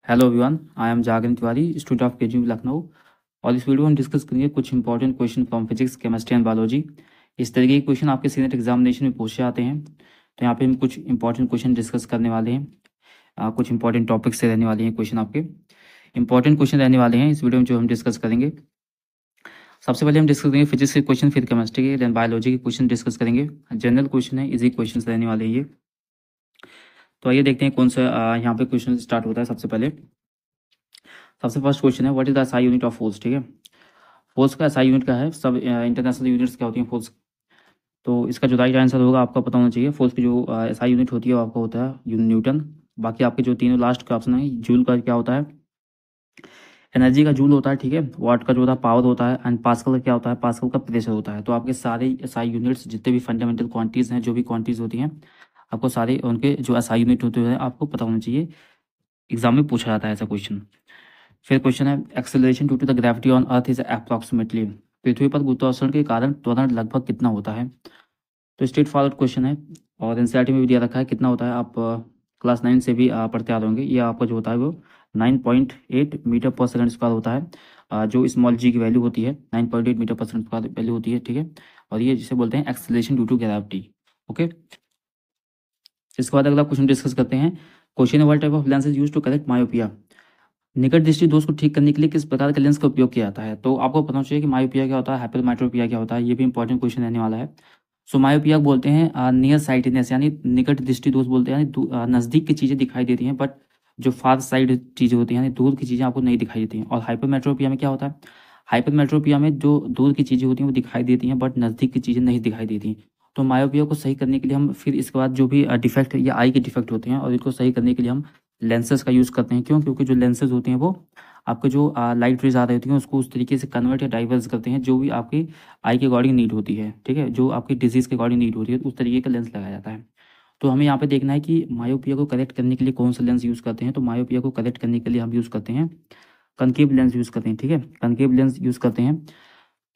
Hello everyone, I am Jagran Tiwari, student of KG Lucknow. और इस video में हम डिस्कस करेंगे कुछ important question from physics, chemistry and biology. इस तरीके के क्वेश्चन आपके सीनियर एग्जामिनेशन में पूछे आते हैं। तो यहाँ पे हम कुछ इंपॉर्टेंट क्वेश्चन डिस्कस करने वाले हैं। कुछ इंपॉर्टेंट टॉपिक से रहने वाले हैं क्वेश्चन, आपके इंपॉर्टेंट क्वेश्चन रहने वाले हैं इस वीडियो में जो हम डिस्कस करेंगे। सबसे पहले हम डिस्कस करेंगे फिजिक्स के क्वेश्चन, फिर केमिस्ट्री के, देन बायोलॉजी के क्वेश्चन डिस्कस करेंगे। जनरल क्वेश्चन है, इजी क्वेश्चन रहने वाले हैं ये। तो आइए देखते हैं कौन सा यहाँ पे क्वेश्चन स्टार्ट होता है। सबसे फर्स्ट क्वेश्चन है, what is the SI unit of force. ठीक है, फोर्स का एसआई यूनिट क्या है, सब इंटरनेशनल यूनिट्स क्या होती हैं फोर्स। तो इसका जो राइट आंसर होगा आपका पता होना चाहिए। फोर्स की जो एसआई यूनिट होती है वो आपका होता है न्यूटन। बाकी आपके जो तीनों लास्ट का ऑप्शन है, जूल का क्या होता है, एनर्जी का जूल होता है। ठीक है, वाट का जो होता है पावर होता है, एंड पास्कल का क्या होता है, पास्कल का प्रेशर होता है। तो आपके सारे एसआई यूनिट्स जितने भी फंडामेंटल क्वांटिटीज हैं, जो भी क्वांटिटीज होती हैं, आपको सारे उनके जो एसआई यूनिट होते हैं आपको पता होना चाहिए। एग्जाम में पूछा जाता है ऐसा क्वेश्चन। फिर क्वेश्चन है, acceleration due to the gravity on earth is approximately. पृथ्वी पर गुरुत्वाकर्षण के कारण त्वरण लगभग कितना होता है। तो स्ट्रेट फॉरवर्ड क्वेश्चन है और एनसीईआरटी में भी दिया रखा है कितना होता है। आप क्लास 9 से भी पढ़ते आ रहे होंगे। ये आपका जो होता है वो 9.8 मीटर पर सेकंड स्क्वायर होता है। जो स्मॉल जी की वैल्यू होती है 9.8 मीटर पर सेकंड स्क्वायर वैल्यू होती है। ठीक है, और ये जिसे बोलते हैं acceleration due to gravity. Okay, इसके बाद अगला क्वेश्चन डिस्कस करते हैं। क्वेश्चन है, what type of lens is used to correct myopia. निकट दृष्टि दोष को ठीक करने के लिए किस प्रकार के लेंस का उपयोग किया जाता है। तो आपको पता चाहिए कि मायोपिया क्या होता है, हाइपरमेट्रोपिया क्या होता है। ये भी इंपॉर्टेंट क्वेश्चन रहने वाला है। सो मायोपिया बोलते हैं नियर साइटेडनेस, यानी निकट दृष्टि दोष बोलते हैं, यानी नज़दीक की चीज़ें दिखाई देती हैं बट जो फार साइड चीज़ें होती हैं, यानी दूर की चीज़ें आपको नहीं दिखाई देती हैं। और हाइपरमेट्रोपिया में क्या होता है, हाइपरमेट्रोपिया में जो दूर की चीज़ें होती हैं वो दिखाई देती हैं बट नज़दीक की चीज़ें नहीं दिखाई देती। तो मायोपिया को सही करने के लिए हम फिर इसके बाद जो भी डिफेक्ट या आई के डिफेक्ट होते हैं और इनको सही करने के लिए हम लेंसेज का यूज़ करते हैं। क्यों, क्योंकि जो लेंसेज होते हैं वो आपके जो लाइट रेज आ रही होती हैं उसको उस तरीके से कन्वर्ट या डाइवर्स करते हैं जो भी आपकी आई के अकॉर्डिंग नीड होती है। ठीक है, जो आपकी डिजीज़ के अकॉर्डिंग नीड होती है उस तरीके का लेंस लगाया जाता है। तो हमें यहाँ पे देखना है कि मायोपिया को करेक्ट करने के लिए कौन सा लेंस यूज़ करते हैं। तो मायोपिया को करेक्ट करने के लिए हम यूज़ करते हैं कनकेव लेंस यूज़ करते हैं। ठीक है, कनकेव लेंस यूज़ करते हैं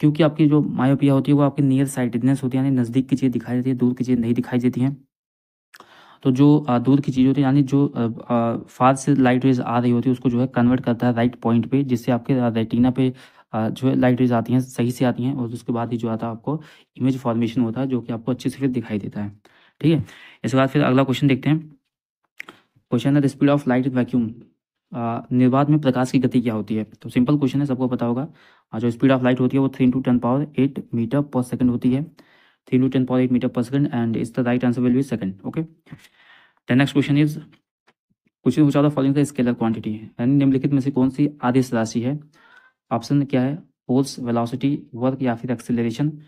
क्योंकि आपकी जो मायोपिया होती है वो आपकी नियर साइटेडनेस होती है, यानी नज़दीक की चीज़ दिखाई देती है, दूर की चीज़ नहीं दिखाई देती हैं। तो जो दूर की चीज़ होती है, यानी जो फार से लाइट रेज आ रही होती है उसको जो है कन्वर्ट करता है राइट पॉइंट पे, जिससे आपके रेटिना पे जो है लाइट रेज आती हैं सही से आती हैं, और उसके बाद ही जो आता है आपको इमेज फॉर्मेशन होता है जो कि आपको अच्छे से फिर दिखाई देता है। ठीक है, इसके बाद फिर अगला क्वेश्चन देखते हैं। क्वेश्चन है, the speed of light in vacuum. निर्वात में प्रकाश की गति क्या होती है। तो सिंपल क्वेश्चन है, सबको पता होगा। जो स्पीड ऑफ लाइट होती है वो 3 × 10⁸ मीटर पर सेकंड होती है। 3 × 10⁸ मीटर पर second, and is the right answer will B second. Okay, the next question is, कुछ भी पूछा था फॉलोइंग द स्केलर क्वांटिटी है, यानी निम्नलिखित में से कौन सी आदेश राशि है। ऑप्शन क्या है, फोर्स, वेलोसिटी, वर्क या फिर acceleration.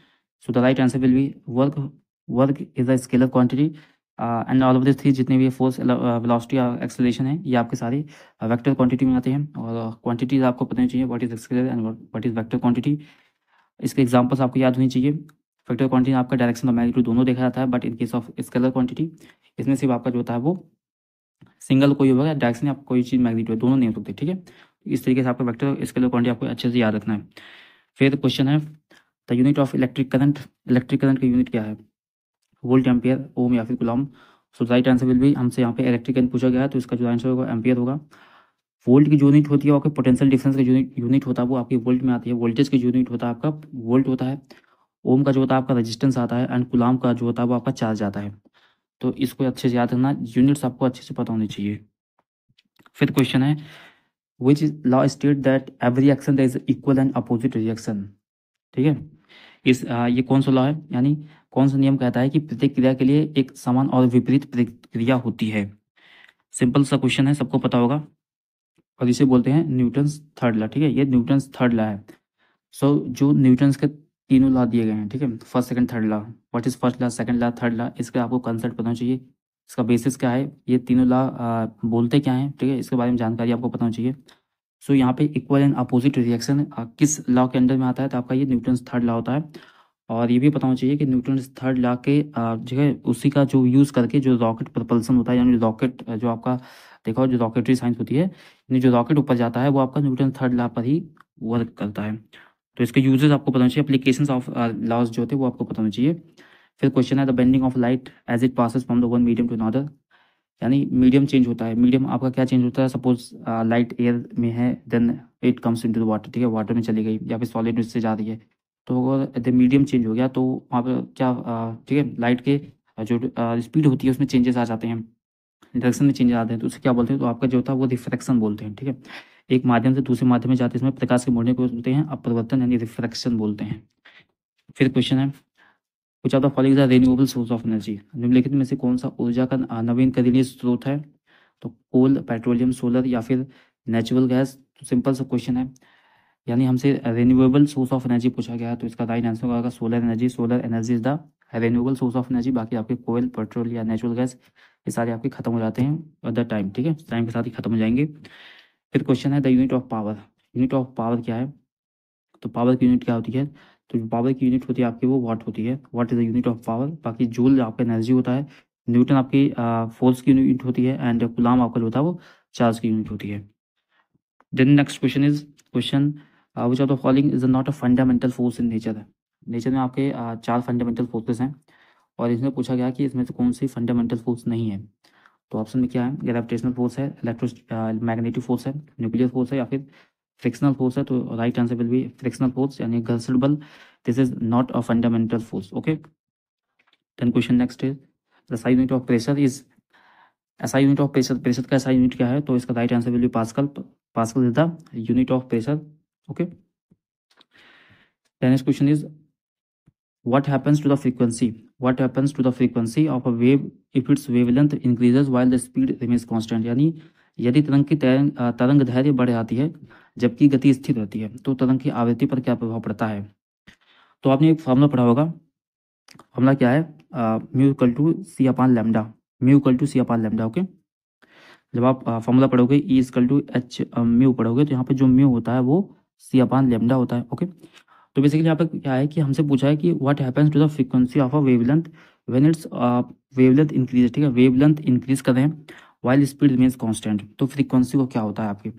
So the right answer will B work. Work is the scalar quantity and all of this थी, जितने भी फोर्स, वेलोसिटी और एक्सेलरेशन है ये आपके सारे वेक्टर क्वांटिटी में आते हैं। और क्वांटिटीज आपको पता चाहिए, what is scalar and what is vector quantity. इसके एग्जांपल्स आपको याद होनी चाहिए। वेक्टर क्वांटिटी आपका डायरेक्शन और मैग्नीट्यूड दोनों देखा जाता है, but in case of scalar quantity इसमें सिर्फ आपका जो होता है वो सिंगल कोई होगा, डायरेक्शन आप कोई चीज़ मैग्नीट्यूड दोनों नहीं हो सकते। ठीक है, इस तरीके से आपका वेक्टर स्केलर क्वांटिटी आपको अच्छे से याद रखना है। फिर क्वेश्चन है, the unit of electric current. Electric current का यूनिट क्या है, वोल्ट, एम्पियर, ओम या फिर coulomb. So right answer will B, हमसे यहाँ पे इलेक्ट्रिक करंट पूछा गया है तो इसका जो आंसर होगा एम्पियर होगा। वोल्ट की जो यूनिट होती है वो आपके पोटेंशियल डिफरेंस का यूनिट होता है, वो आपकी वोल्ट में आती है। वोल्टेज की यूनिट होता है आपका वोल्ट होता है। ओम का जो होता है आपका रेजिस्टेंस आता है, एंड कूलम का जो होता है वो आपका चार्ज आता है। तो इसको अच्छे से याद रखना, यूनिट्स आपको अच्छे से पता होनी चाहिए। फिर क्वेश्चन है, which law state that every action there is equal and opposite reaction. ठीक है, ये कौन सा लॉ है, यानी कौन सा नियम कहता है कि प्रत्येक क्रिया के लिए एक समान और विपरीत प्रतिक्रिया होती है। सिंपल सा क्वेश्चन है, सबको पता होगा, और इसे बोलते हैं न्यूटन्स थर्ड लॉ। ठीक है, ये न्यूटन्स थर्ड लॉ है। सो जो न्यूटन्स के तीनों लॉ दिए गए हैं, ठीक है, first second third law, what is first law, second law, third law, इसका आपको कंसेप्ट पता होना चाहिए। इसका बेसिस क्या है, ये तीनों लॉ बोलते क्या हैं। ठीक है, इसके बारे में जानकारी आपको पता होनी चाहिए। सो यहाँ पे इक्वल एंड अपोजिट रिएक्शन किस लॉ के अंडर में आता है, तो आपका ये न्यूटन्स थर्ड लॉ होता है। और ये भी पता होना चाहिए कि न्यूटन्स थर्ड लॉ के जो है उसी का जो यूज़ करके जो रॉकेट प्रपल्सन होता है, यानी रॉकेट जो आपका देखा हो जो रॉकेटरी साइंस होती है, यानी जो रॉकेट ऊपर जाता है वो आपका न्यूटन थर्ड लॉ पर ही वर्क करता है। तो इसके यूजेस आपको पता होना चाहिए, एप्लीकेशंस ऑफ लॉज जो होते हैं वो आपको पता होना चाहिए। फिर क्वेश्चन है, the bending of light as it passes from the one medium to another. यानी मीडियम चेंज होता है। मीडियम आपका क्या चेंज होता है, सपोज लाइट एयर में है, then it comes into the water, ठीक है, वाटर में चली गई, या फिर सॉलिड में से जा रही है, तो अगर मीडियम चेंज हो गया तो वहाँ पर क्या, ठीक है, लाइट के जो स्पीड होती है उसमें चेंजेस आ जाते हैं, डायरेक्शन में चेंज आते हैं, तो उसे क्या बोलते हैं, तो आपका जो होता है वो रिफ्रैक्शन बोलते हैं, ठीक है। एक माध्यम से दूसरे माध्यम में जाते हैं, इसमें प्रकाश के मोड़ने को बोलते हैं अपवर्तन, यानी रिफ्रैक्शन बोलते हैं। फिर क्वेश्चन है, कुछ of the following is renewable source of energy, निम्नलिखित में से कौन सा ऊर्जा का नवीनकरणीय स्रोत है, तो कोल, पेट्रोलियम, सोलर या फिर नेचुरल गैस। तो सिंपल सा क्वेश्चन है, यानी हमसे रिन्यूएबल सोर्स ऑफ एनर्जी पूछा गया है, तो इसका राइट आंसर होगा solar energy. Solar energy is the renewable source of energy. बाकी आपके कोयल, पेट्रोल या नेचुरल गैस ये सारे आपके खत्म हो जाते हैं एट द टाइम, ठीक है, टाइम के साथ ही खत्म हो जाएंगे। फिर क्वेश्चन है the unit of power, unit of power क्या है, तो पावर की यूनिट क्या होती है, तो जो पावर की यूनिट होती है आपकी वो वाट होती है, what is the unit of power. बाकी जूल आपका एनर्जी होता है, न्यूटन आपकी फोर्स की यूनिट होती है, एंड कुलाम आपका जो होता है वो चार्ज की यूनिट होती है। Then next question is question which of the following is not a fundamental force in nature. Nature में आपके चार फंडामेंटल फोर्सेस हैं, और इसमें पूछा गया कि इसमें से कौन सी फंडामेंटल फोर्स नहीं है। तो ऑप्शन में क्या है, ग्रेविटेशनल फोर्स है, मैग्नेटिक फोर्स है, न्यूक्लियर फोर्स है, या फिर फ्रिक्शनल फोर्स है। तो right answer will be frictional force, यानी घर्षण बल। This is not a fundamental force, okay. Then question next is the SI unit of pressure is, SI unit of pressure, pressure का SI unit क्या है, तो इसका right answer will be pascal. Pascal is the unit of pressure, okay. Then next question is what happens to the frequency, what happens to the frequency of a wave if its wavelength increases while the speed remains constant। यानी यदि तरंग की तरंग दैर्घ्य बढ़ जाती है जबकि गति स्थिर रहती है, तो तरंग की आवृत्ति पर क्या प्रभाव पड़ता है। तो आपने एक फॉर्मूला पढ़ा होगा, फॉर्मूला क्या है, mu equal to c upon lambda, mu equal to c upon lambda, okay. जब आप फॉर्मूला पढ़ोगे E equal to h mu पढ़ोगे, तो यहाँ पे जो म्यू होता है वो सी अपान लैम्डा होता है, ओके। तो बेसिकली यहाँ पे क्या है कि हमसे पूछा है कि what happens to the frequency of a wavelength when its wavelength increase, ठीक है, वेवलेंथ इंक्रीज कर रहे हैं वाइल स्पीड रिमेंस कांस्टेंट। तो फ्रीक्वेंसी को क्या होता है आपकी,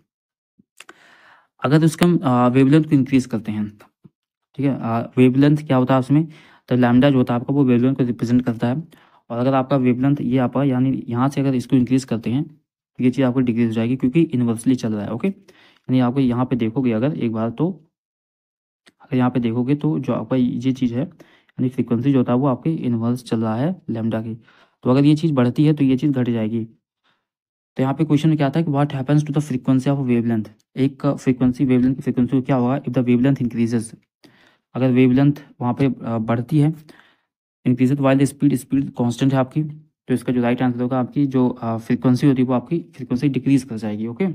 अगर उसके हम वेवलेंथ को इंक्रीज करते हैं, ठीक है, वेवलेंथ क्या होता है उसमें, तो लैम्डा जो होता है आपका वो वेवलेंथ को रिप्रेजेंट करता है। और अगर आपका वेवलेंथ ये आपका, यानी यहाँ से अगर इसको इंक्रीज करते हैं तो ये चीज़ आपको डिक्रीज हो जाएगी, क्योंकि इन्वर्सली चल रहा है, ओके। यानी आपको यहाँ पे देखोगे अगर एक बार, तो अगर यहाँ पे देखोगे तो जो आपका ये चीज़ है, यानी फ्रीक्वेंसी जो होता है वो आपके इनवर्स चल रहा है लैम्डा की। तो अगर ये चीज़ बढ़ती है तो ये चीज़ घट जाएगी। तो यहाँ पे क्वेश्चन में क्या आता है कि what happens to the frequency of wavelength, एक फ्रीक्वेंसी, वेवलेंथ की फ्रीक्वेंसी को क्या होगा इफ द वेवलेंथ इंक्रीजेस, अगर वेवलेंथ वहाँ पे बढ़ती है, increases while the speed, speed constant है आपकी, तो इसका जो राइट आंसर होगा, आपकी जो फ्रीक्वेंसी होती है वो आपकी फ्रीक्वेंसी डिक्रीज कर जाएगी, ओके।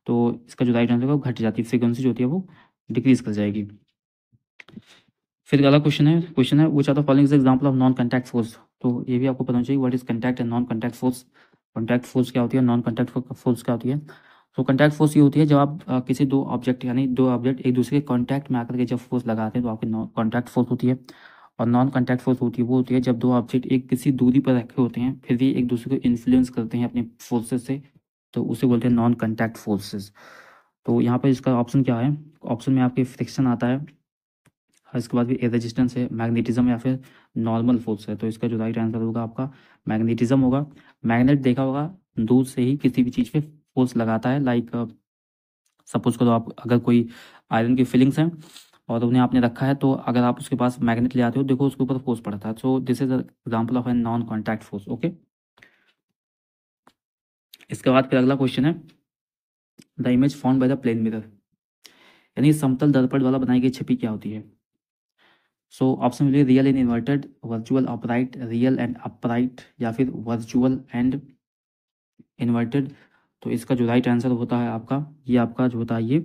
तो इसका जो राइट आंसर होगा वो घट जाती है, फ्रीक्वेंसी जो होती है वो डिक्रीज कर जाएगी। फिर अगला क्वेश्चन है which are the following example of non contact force. तो ये भी आपको पता चाहिए what is contact and non contact force. Contact force क्या होती है, नॉन कॉन्टैक्ट फोर्स क्या होती है। तो कॉन्टैक्ट फोर्स ये होती है जब आप किसी दो ऑब्जेक्ट, यानी दो ऑब्जेक्ट एक दूसरे के कॉन्टैक्ट में आकर के जब फोर्स लगाते हैं तो आपकी कॉन्टैक्ट फोर्स होती है। और नॉन कॉन्टैक्ट फोर्स होती है वो होती है जब दो ऑब्जेक्ट एक किसी दूरी पर रखे होते हैं फिर भी एक दूसरे को इन्फ्लुएंस करते हैं अपने फोर्सेस से, तो उसे बोलते हैं नॉन कॉन्टैक्ट फोर्सेस। तो यहाँ पर इसका ऑप्शन क्या है, ऑप्शन में आपके फ्रिक्शन आता है, इसके बाद भी एयर रेजिस्टेंस है, मैग्नेटिज्म या फिर नॉर्मल फोर्स है। तो इसका जो राइट आंसर होगा आपका मैग्नेटिज्म होगा। मैग्नेट देखा होगा दूर से ही किसी भी चीज़ पे फोर्स लगाता है, लाइक सपोज करो आप अगर कोई आयरन की फिलिंग्स हैं और उन्हें आपने रखा है, तो अगर आप उसके पास मैग्नेट ले आते हो देखो उसके ऊपर फोर्स पड़ता है। So this is example of a non contact force, okay. इसके बाद फिर अगला क्वेश्चन है the image found by the plane mirror, यानी समतल दर्पण वाला बनाई गई छवि क्या होती है। सो ऑप्शन मिलिए real and inverted, virtual upright, real and upright, या फिर वर्चुअल एंड इन्वर्टेड। तो इसका जो राइट आंसर होता है आपका, ये आपका जो होता है ये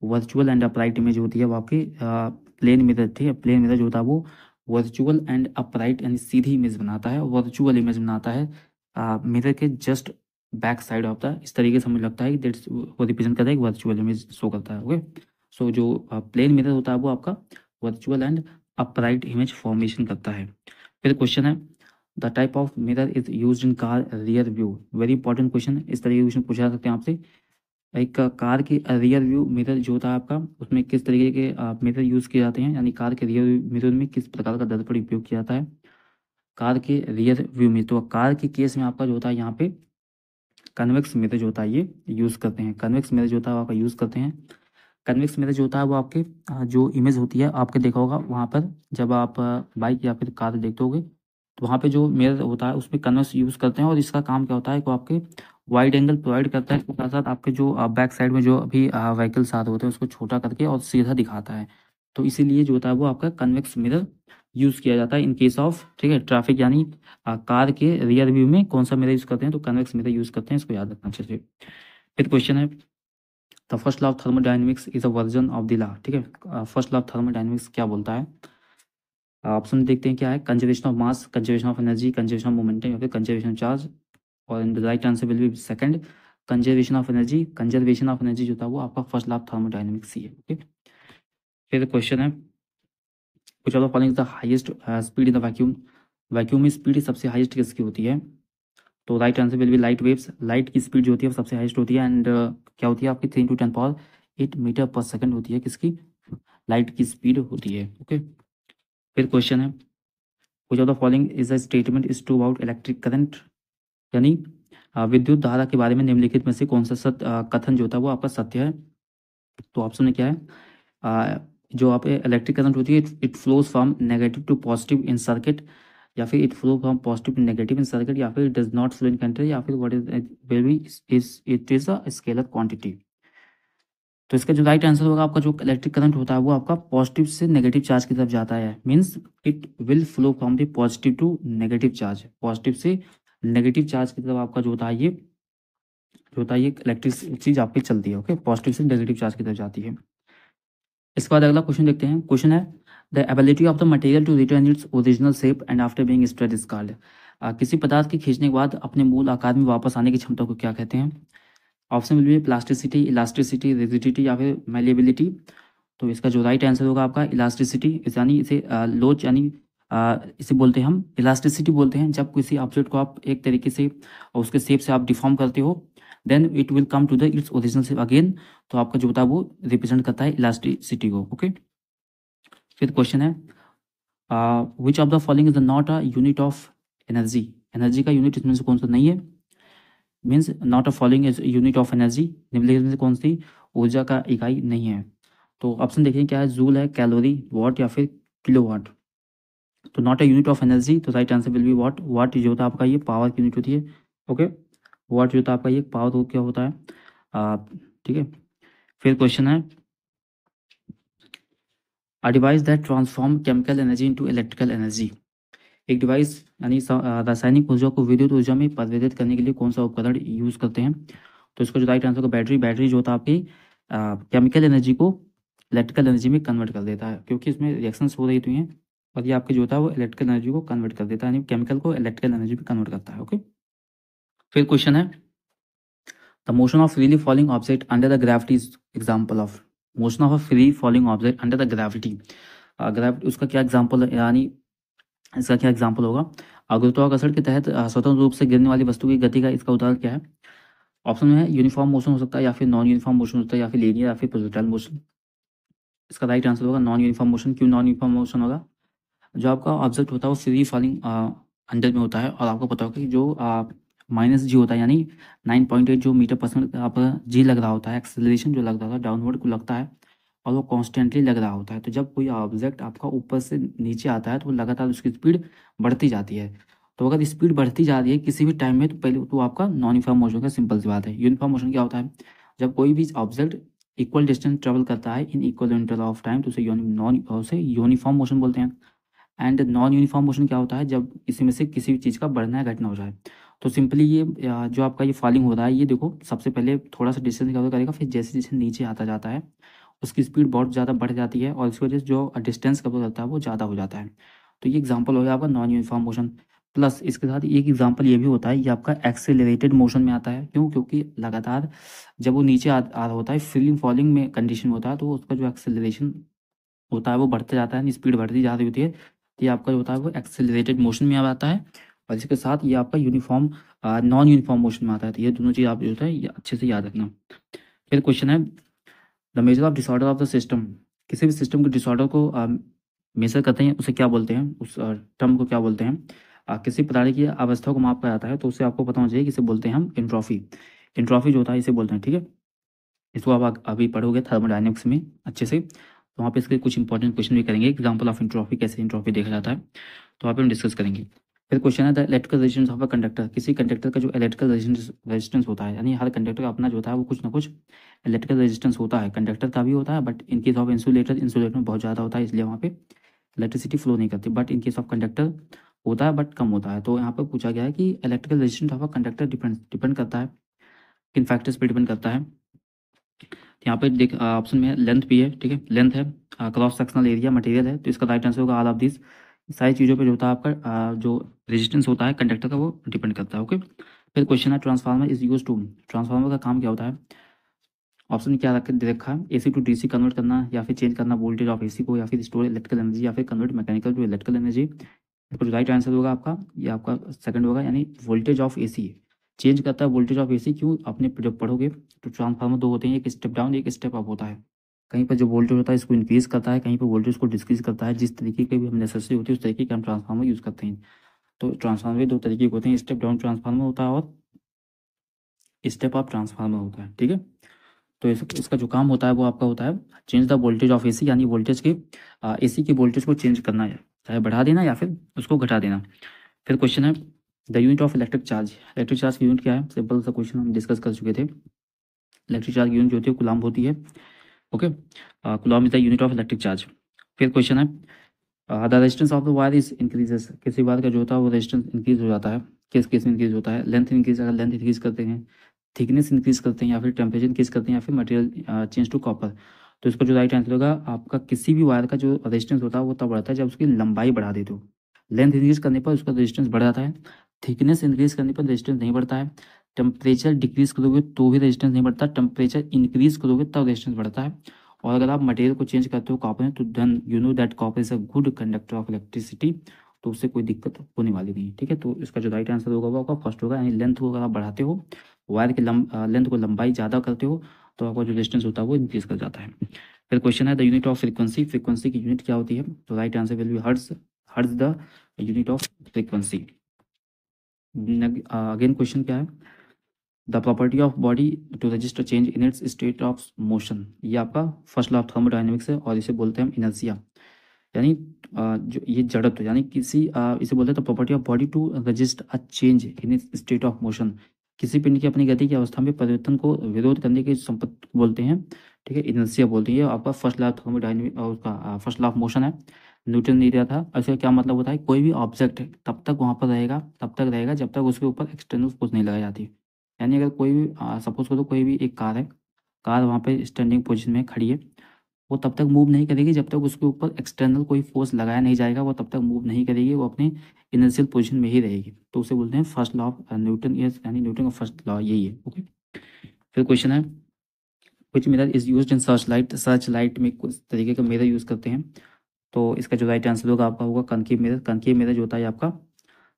वर्चुअल एंड अपराइट इमेज होती है वो आपकी प्लेन मिरर थी। प्लेन मिरर जो होता है वो वर्चुअल एंड अपराइट यानी सीधी इमेज बनाता है, वर्चुअल इमेज बनाता है मिरर के just back side of the, इस तरीके से मुझे लगता है कि दैट्स वो रिप्रेजेंट करता है एक वर्चुअल इमेज शो करता है, ओके। सो जो प्लेन मिरर होता है वो आपका virtual and upright image formation करता है। फिर क्वेश्चन है the type of mirror is used in car rear view, very important question, इस तरीके के क्वेश्चन पूछा जा सकते हैं आपसे। एक कार के रियर व्यू मिरर जो होता है आपका, उसमें किस तरीके के मिरर यूज़ किए जाते हैं, यानी कार के रियर मिरर में किस प्रकार का दर्पण उपयोग किया जाता है। कार के रियर व्यू में, तो कार के केस में आपका जो होता है यहाँ पे कन्वेक्स मिरर जो होता है ये यूज़ करते हैं। कन्वेक्स मिरर जो होता है वो आपका यूज़ करते हैं। कन्वेक्स मिरर जो होता है वो आपके जो इमेज होती है आपके देखा होगा वहाँ पर, जब आप बाइक या फिर कार देखते होगे तो वहाँ पे जो मिरर होता है उसमें कन्वेक्स यूज़ करते हैं। और इसका काम क्या होता है कि आपके वाइड एंगल प्रोवाइड करता है, इसके साथ साथ आपके जो बैक साइड में जो अभी व्हीकल्स आते होते हैं उसको छोटा करके और सीधा दिखाता है। तो इसीलिए जो होता है वो आपका कन्वेक्स मिरर यूज़ किया जाता है इन केस ऑफ, ठीक है, ट्रैफिक, यानी कार के रियर व्यू में कौन सा मिरर यूज़ करते हैं, तो कन्वेक्स मिरर यूज़ करते हैं, इसको याद रखना अच्छे से। फिर क्वेश्चन है, the first law of thermodynamics is a version of the law, ठीक है। फर्स्ट लॉ ऑफ थर्मोडायनेमिक्स क्या बोलता है? ऑप्शन देखते हैं क्या है, conservation of mass, conservation of energy, conservation of momentum या फिर कंजर्वेशन ऑफ चार्ज। और in the right answer will B second, conservation of energy. Conservation of energy जो था वो आपका फर्स्ट लॉ ऑफ थर्मोडायनेमिक्स ही है। ओके, फिर क्वेश्चन है, कुछ of the following the highest speed in the vacuum. Vacuum में स्पीड सबसे हाईएस्ट किसकी होती है? तो right answer will B light waves. Light की स्पीड जो होती है वो सबसे हाईएस्ट होती है, एंड क्या होती है आपकी 3 × 10⁸ मीटर पर सेकंड होती है, किसकी? लाइट की स्पीड होती है। ओके, फिर क्वेश्चन है, कुछ of the following is a statement is true about electric current, यानी विद्युत धारा के बारे में निम्नलिखित में से कौन सा कथन जो होता है वो आपका सत्य है? तो ऑप्शन में क्या है, जो आप इलेक्ट्रिक करंट होती है it flows from negative to positive in circuit, या फिर it flow from positive to negative in circuit, या फिर it does not flow in conductor, या फिर what is will be is it is a scalar quantity. तो इसका जो right answer होगा, आपका जो इलेक्ट्रिक करंट होता है वो आपका पॉजिटिव से नेगेटिव चार्ज की तरफ जाता है, means it will flow from the positive to negative charge. Positive से नेगेटिव चार्ज की तरफ आपका जो होता है ये जो होता है ये इलेक्ट्रिक चीज आपकी चलती है। ओके, पॉजिटिव से नेगेटिव चार्ज की तरफ जाती है। इसके बाद अगला क्वेश्चन देखते हैं। क्वेश्चन है, the ability of the material to return its original shape and after being stretched is called. किसी पदार्थ के खींचने के बाद अपने मूल आकार में वापस आने की क्षमता को क्या कहते हैं? Option will be plasticity, elasticity, rigidity या फिर मेलिएबिलिटी। तो इसका जो राइट आंसर होगा आपका इलास्टिसिटी, यानी इसे लोच, यानी इसे बोलते हैं हम इलास्टिसिटी बोलते हैं। जब किसी ऑब्जेक्ट को आप एक तरीके से उसके शेप से आप डिफॉर्म करते हो, then it will come to the its original shape again. तो आपका जो होता है वो रिप्रेजेंट करता है इलास्टिसिटी को। ओके, फिर क्वेश्चन है, विच of the following is not a unit of energy. Energy का यूनिट इसमें से कौन सा नहीं है? Means not a following is unit of energy, निम्नलिखित में से कौन सी ऊर्जा का इकाई नहीं है? तो ऑप्शन देखिए क्या है, जूल है, कैलोरी, वॉट या फिर किलोवाट। तो not a unit of energy, तो right answer will be watt. Watt जो होता है आपका ये पावर की यूनिट होती है। ओके, वाट जो होता है आपका ये पावर हो क्या होता है, ठीक है। फिर क्वेश्चन है, a device that transform chemical energy into electrical energy. एक डिवाइस यानी रासायनिक ऊर्जा को विद्युत ऊर्जा में परिवर्तित करने के लिए कौन सा उपकरण यूज करते हैं? तो इसका जो राइट आंसर होगा बैटरी। बैटरी जो होता है आपकी केमिकल एनर्जी को इलेक्ट्रिकल एनर्जी में कन्वर्ट कर देता है, क्योंकि इसमें रिएक्शंस हो रही होती हैं और ये आपकी जो होता है वो इलेक्ट्रिकल एनर्जी को कन्वर्ट कर देता है, यानी केमिकल को इलेक्ट्रिकल एनर्जी में कन्वर्ट करता है। ओके, फिर क्वेश्चन है, the motion of freely falling object under the gravity is example of. Motion of a free falling object under the gravity, gravity उसका क्या एग्जाम्पल है, यानी इसका क्या एग्जाम्पल होगा? गुरुत्वाकर्षण के तहत स्वतंत्र रूप से गिरने वाली वस्तु की गति का इसका उदाहरण क्या है? ऑप्शन में है यूनिफॉर्म मोशन हो सकता है, या फिर नॉन यूनिफॉर्म मोशन होता है, या फिर लीनियर या फिर प्रोजेक्टाइल मोशन। इसका राइट आंसर होगा नॉन यूनिफॉर्म मोशन। क्यों नॉन यूनिफॉर्म मोशन होगा? जो आपका ऑब्जेक्ट होता है वो फ्री फॉलिंग अंडर में होता है, और आपको पता होगा कि जो माइनस जी होता है, यानी 9.8 जो मीटर परसेंट आपका जी लग रहा होता है, एक्सेलरेशन जो लग रहा था डाउनवर्ड को लगता है, और वो कॉन्स्टेंटली लग रहा होता है। तो जब कोई ऑब्जेक्ट आपका ऊपर से नीचे आता है तो लगातार उसकी स्पीड बढ़ती जाती है। तो अगर स्पीड बढ़ती जा रही है किसी भी टाइम में, तो पहले तो आपका नॉन यूनिफॉर्म मोशन का सिंपल सी बात है। यूनिफॉर्म मोशन क्या होता है? जब कोई भी ऑब्जेक्ट इक्वल डिस्टेंस ट्रेवल करता है in equal interval of time, तो उसे यूनिफॉर्म मोशन बोलते हैं। एंड नॉन यूनिफॉर्म मोशन क्या होता है? जब इसी में से किसी भी चीज़ का बढ़ना या घटना हो जाए। तो सिंपली ये जो आपका ये फॉलिंग हो रहा है, ये देखो सबसे पहले थोड़ा सा डिस्टेंस कवर करेगा, फिर जैसे जैसे नीचे आता जाता है उसकी स्पीड बहुत ज़्यादा बढ़ जाती है, और इस वजह से जो डिस्टेंस कवर करता है वो ज़्यादा हो जाता है। तो ये एग्जांपल हो गया आपका नॉन यूनिफॉर्म मोशन। प्लस इसके साथ एक एग्जांपल ये भी होता है, ये आपका एक्सेलरेटेड मोशन में आता है। क्यों? क्योंकि लगातार जब वो नीचे आ रहा होता है, फीलिंग फॉलिंग में कंडीशन होता है, तो उसका जो एक्सेलरेशन होता है वो बढ़ते जाता है, स्पीड बढ़ती जा रही होती है। तो ये आपका जो होता है वो एक्सेलरेटेड मोशन में आ जाता है, और इसके साथ ये आपका यूनिफॉर्म नॉन यूनिफॉर्म मोशन में आता है। तो ये दोनों चीज़ आप जो होता है ये अच्छे से याद रखना। फिर क्वेश्चन है, the measure of disorder of the system. किसी भी सिस्टम के डिसऑर्डर को मेजर करते हैं उसे क्या बोलते हैं? उस टर्म को क्या बोलते हैं? किसी प्रणाली की अवस्था को मापा जाता है तो उससे आपको पता होना चाहिए कि इसे बोलते हैं हम एंट्रोफी। एंट्रोफी जो होता है इसे बोलते हैं, ठीक है। इसको आप अभी पढ़ोगे थर्मोडायनेमिक्स में अच्छे से, तो वहाँ पे इसके कुछ इंपॉर्टेंट क्वेश्चन भी करेंगे, एग्जांपल ऑफ एंट्रोफी, कैसे एंट्रोफी देखा जाता है, तो वहाँ पे हम डिस्कस करेंगे। फिर क्वेश्चन है the electrical resistance of a conductor, किसी कंडक्टर का जो इलेक्ट्रिकल रेजिस्टेंस होता है, यानी हर कंडक्टर का अपना जो होता है वो कुछ ना कुछ इलेक्ट्रिकल रेजिस्टेंस होता है, कंडक्टर का भी होता है, but in case of insulator में बहुत ज़्यादा होता है, इसलिए वहाँ पे इलेक्ट्रिसिटी फ्लो नहीं करती, but in case of conductor होता है बट कम होता है। तो यहाँ पर पूछा गया है कि electrical resistance of a conductor depend करता है किन फैक्टर्स पे डिपेंड करता है। यहाँ पे देख ऑप्शन में लेंथ भी है, ठीक है, लेंथ है, क्रॉस सेक्शनल एरिया, मटेरियल है, तो इसका राइट आंसर होगा ऑल ऑफ दिस। सारी चीज़ों पे जो होता है आपका जो रेजिस्टेंस होता है कंडक्टर का वो डिपेंड करता है, ओके। फिर क्वेश्चन है transformer is use to, transformer का काम क्या होता है। ऑप्शन में क्या दे रखा है, एसी टू डीसी कन्वर्ट करना, या फिर चेंज करना वोल्टेज ऑफ एसी को, या फिर स्टोर इलेक्ट्रिकल एनर्जी, या फिर convert mechanical to electrical energy. तो जो राइट आंसर होगा आपका, ये आपका सेकंड होगा, यानी वोल्टेज ऑफ एसी चेंज करता है वोल्टेज ऑफ एसी। क्यों, आपने जब पढ़ोगे तो ट्रांसफार्मर दो होते हैं, एक स्टेप डाउन एक स्टेप अप होता है। कहीं पर जो वोल्टेज होता है इसको इंक्रीज करता है, कहीं पर वोल्टेज को डिक्रीज करता है। जिस तरीके की भी हम नेसेसरी होती है उस तरीके का हम ट्रांसफार्मर यूज़ करते हैं। तो ट्रांसफार्मर दो तरीके के होते हैं, स्टेप डाउन ट्रांसफार्मर होता है और स्टेप अप ट्रांसफार्मर होता है, ठीक है। तो इसका जो काम होता है वो आपका होता है change the voltage of AC, यानी वोल्टेज के एसी के वोल्टेज को चेंज करना है, चाहे बढ़ा देना या फिर उसको घटा देना। फिर क्वेश्चन है the unit of electric charge, electric charge की यूनिट क्या है, सिंपल सा क्वेश्चन हम डिस्कस कर चुके थे। इलेक्ट्रिक चार्ज की यूनिट जो होती है कूलम्ब होती है, okay. Coulomb is the unit of electric charge. फिर क्वेश्चन है the resistance of the wire is increases, किसी वायर का जो होता है वो रेजिस्टेंस इंक्रीज हो जाता है, किस केस में इंक्रीज होता है, लेंथ इंक्रीज, अगर लेंथ इंक्रीज करते हैं, थिकनेस इंक्रीज करते हैं, या फिर टेम्परेचर इंक्रीज करते हैं, या फिर मटेरियल चेंज टू कॉपर। तो इसका जो राइट आंसर होगा आपका, किसी भी वायर का जो रेजिस्टेंस होता है वो तब बढ़ता है जब उसकी लंबाई बढ़ा देते हो। लेंथ इंक्रीज करने पर उसका रेजिस्टेंस बढ़ जाता है, थिकनेस इंक्रीज करने पर रेजिस्टेंस नहीं बढ़ता है, टेम्परेचर डिक्रीज करोगे तो भी रेजिस्टेंस नहीं बढ़ता, टेम्परेचर इंक्रीज करोगे तब रेजिस्टेंस बढ़ता है। और अगर आप मटेरियल को चेंज करते हो कॉपर में, तो then you know that copper is a good conductor of electricity, तो उससे कोई दिक्कत होने वाली नहीं है, ठीक है। तो इसका जो राइट आंसर होगा वो आपका फर्स्ट होगा, यानी लेंथ को अगर आप बढ़ाते हो, वायर की लेंथ को लंबाई ज़्यादा करते हो, तो आपका जो रेजिस्टेंस होता है वो इंक्रीज कर जाता है। फिर क्वेश्चन है the unit of frequency, frequency की यूनिट क्या होती है, तो right answer will be hertz, hertz the unit of frequency. Again question क्या है, the property of body to register change in its state of motion, ये आपका फर्स्ट लॉ ऑफ थर्मोडायनेमिक्स है, और इसे बोलते हैं हम इनर्शिया, यानी जो ये जड़त्व, यानी किसी इसे बोलते हैं the property of body to resist a change in its state of motion, किसी पिंड की अपनी गति की अवस्था में परिवर्तन को विरोध करने की संपत्ति को बोलते हैं, ठीक है, इनर्शिया बोलते हैं। ये आपका फर्स्ट लॉ ऑफ थर्मोडायनेमिक उसका फर्स्ट लॉ ऑफ मोशन है, न्यूटन ने दिया था। इसका क्या मतलब होता है, कोई भी ऑब्जेक्ट तब तक वहाँ पर रहेगा, तब तक रहेगा जब तक उसके ऊपर एक्सटर्नल फोर्स नहीं लगाई जाती। यानी अगर कोई भी सपोज करो कोई भी एक कार है, कार वहाँ पे स्टैंडिंग पोजीशन में खड़ी है, वो तब तक मूव नहीं करेगी जब तक उसके ऊपर एक्सटर्नल कोई फोर्स लगाया नहीं जाएगा, वो तब तक मूव नहीं करेगी, वो अपने इनर्शियल पोजीशन में ही रहेगी। तो उसे बोलते हैं फर्स्ट लॉ ऑफ न्यूटन, यानी न्यूटन का फर्स्ट लॉ यही है, ओके। फिर क्वेश्चन है विच mirror is used in search light, search light में कुछ तरीके का मिरर यूज़ करते हैं, तो इसका जो राइट आंसर होगा आपका होगा कनकेव मिरर। कनकेव मिरर जो होता है आपका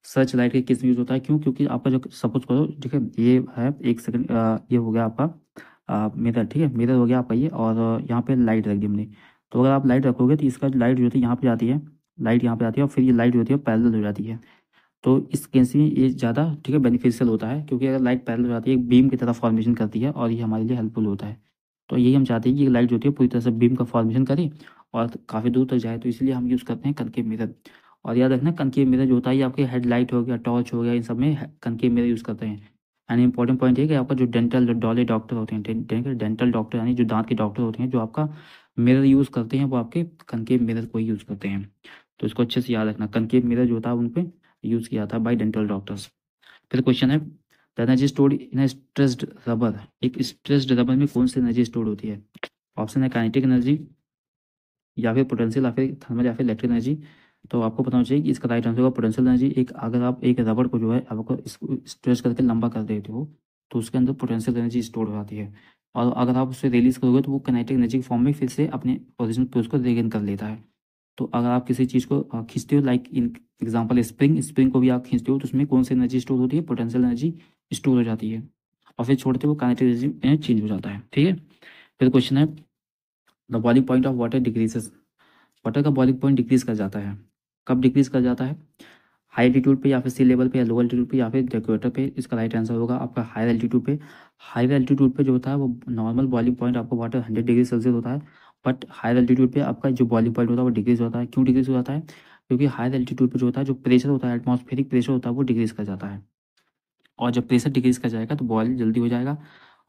सर्च लाइट के किस में यूज होता है, क्यों, क्योंकि आपका जो सपोज करो, ठीक है, ये है एक सेकंड, ये हो गया आपका मिरर, ठीक है, मिरर हो गया आपका ये, और यहाँ पे लाइट रख दी हमने। तो अगर आप लाइट रखोगे तो इसका लाइट जो होती है यहाँ पे जाती है, लाइट यहाँ पे आती है, और फिर ये लाइट जो होती है पैरेलल हो जाती है। तो इस केस में ये ज़्यादा, ठीक है, बेनिफिशियल होता है, क्योंकि अगर लाइट पैरेलल हो जाती है एक बीम की तरह फॉर्मेशन करती है, और ये हमारे लिए हेल्पफुल होता है। तो यही हम चाहते हैं कि लाइट जो होती है पूरी तरह से बीम का फॉर्मेशन करे और काफ़ी दूर तक जाए, तो इसलिए हम यूज़ करते हैं कनकेव मिरर। और याद रखना कनकेव मिरर जो होता है ये आपके हेडलाइट हो गया, टॉर्च हो गया, इन सब में कनकेव मिरर यूज़ करते हैं। एंड इंपॉर्टेंट पॉइंट है कि आपका जो डेंटल डॉले डॉक्टर होते हैं, डेंटल डॉक्टर यानी जो दांत के डॉक्टर होते हैं, जो आपका मिरर यूज़ करते हैं वो आपके कनकेव मिरर को ही यूज़ करते हैं। तो इसको अच्छे से याद रखना, कनकेव मिरर जो होता है उन पर यूज़ किया था बाय डेंटल डॉक्टर्स। फिर क्वेश्चन है the energy stored in stressed rubber, एक स्ट्रेस्ड रबर में कौन सी एनर्जी स्टोर होती है। ऑप्शन है काइनेटिक एनर्जी, या फिर पोटेंशियल, या फिर थर्मल, या फिर इलेक्ट्रिक एनर्जी। तो आपको पता होना चाहिए कि इसका राइट आंसर होगा पोटेंशियल एनर्जी। एक अगर आप एक रबड़ को जो है आपको इसको स्ट्रेच करके लंबा कर देते हो तो उसके अंदर पोटेंशियल एनर्जी स्टोर हो जाती है, और अगर आप उसे रिलीज करोगे तो वो काइनेटिक एनर्जी के फॉर्म में फिर से अपने पोजिशन पे उसको रिगेन कर लेता है। तो अगर आप किसी चीज़ को खींचते हो, like in example spring, spring को भी आप खींचते हो तो उसमें कौन सी एनर्जी स्टोर होती है, पोटेंशियल एनर्जी स्टोर हो जाती है, और फिर छोड़ते हो काइनेटिक एनर्जी चेंज हो जाता है, ठीक है। फिर क्वेश्चन है the boiling point of water decreases, water का बॉइलिंग पॉइंट डिक्रीज कर जाता है, कब डिक्रीज कर जाता है। हाई एल्टीट्यूड पे या फिर सी लेवल पे या लो एल्टीट्यूड पे या फिर इक्वेटर पे, इसका राइट आंसर होगा आपका हायर एल्टीट्यूड पे। हायर एल्टीट्यूड पे जो होता है वो नॉर्मल बॉइलिंग पॉइंट आपका वाटर 100 डिग्री सेल्सियस होता है, बट हायर एल्टीट्यूड पे आपका जो बॉइलिंग पॉइंट होता है वो डिक्रीज होता है। क्यों डिक्रीज हो जाता है? क्योंकि हायर एल्टीट्यूड पे जो होता है, जो प्रेशर होता है, एटमॉस्फेरिक प्रेशर होता है, वो डिक्रीज कर जाता है, और जब प्रेशर डिक्रीज कर जाएगा तो बॉयल जल्दी हो जाएगा,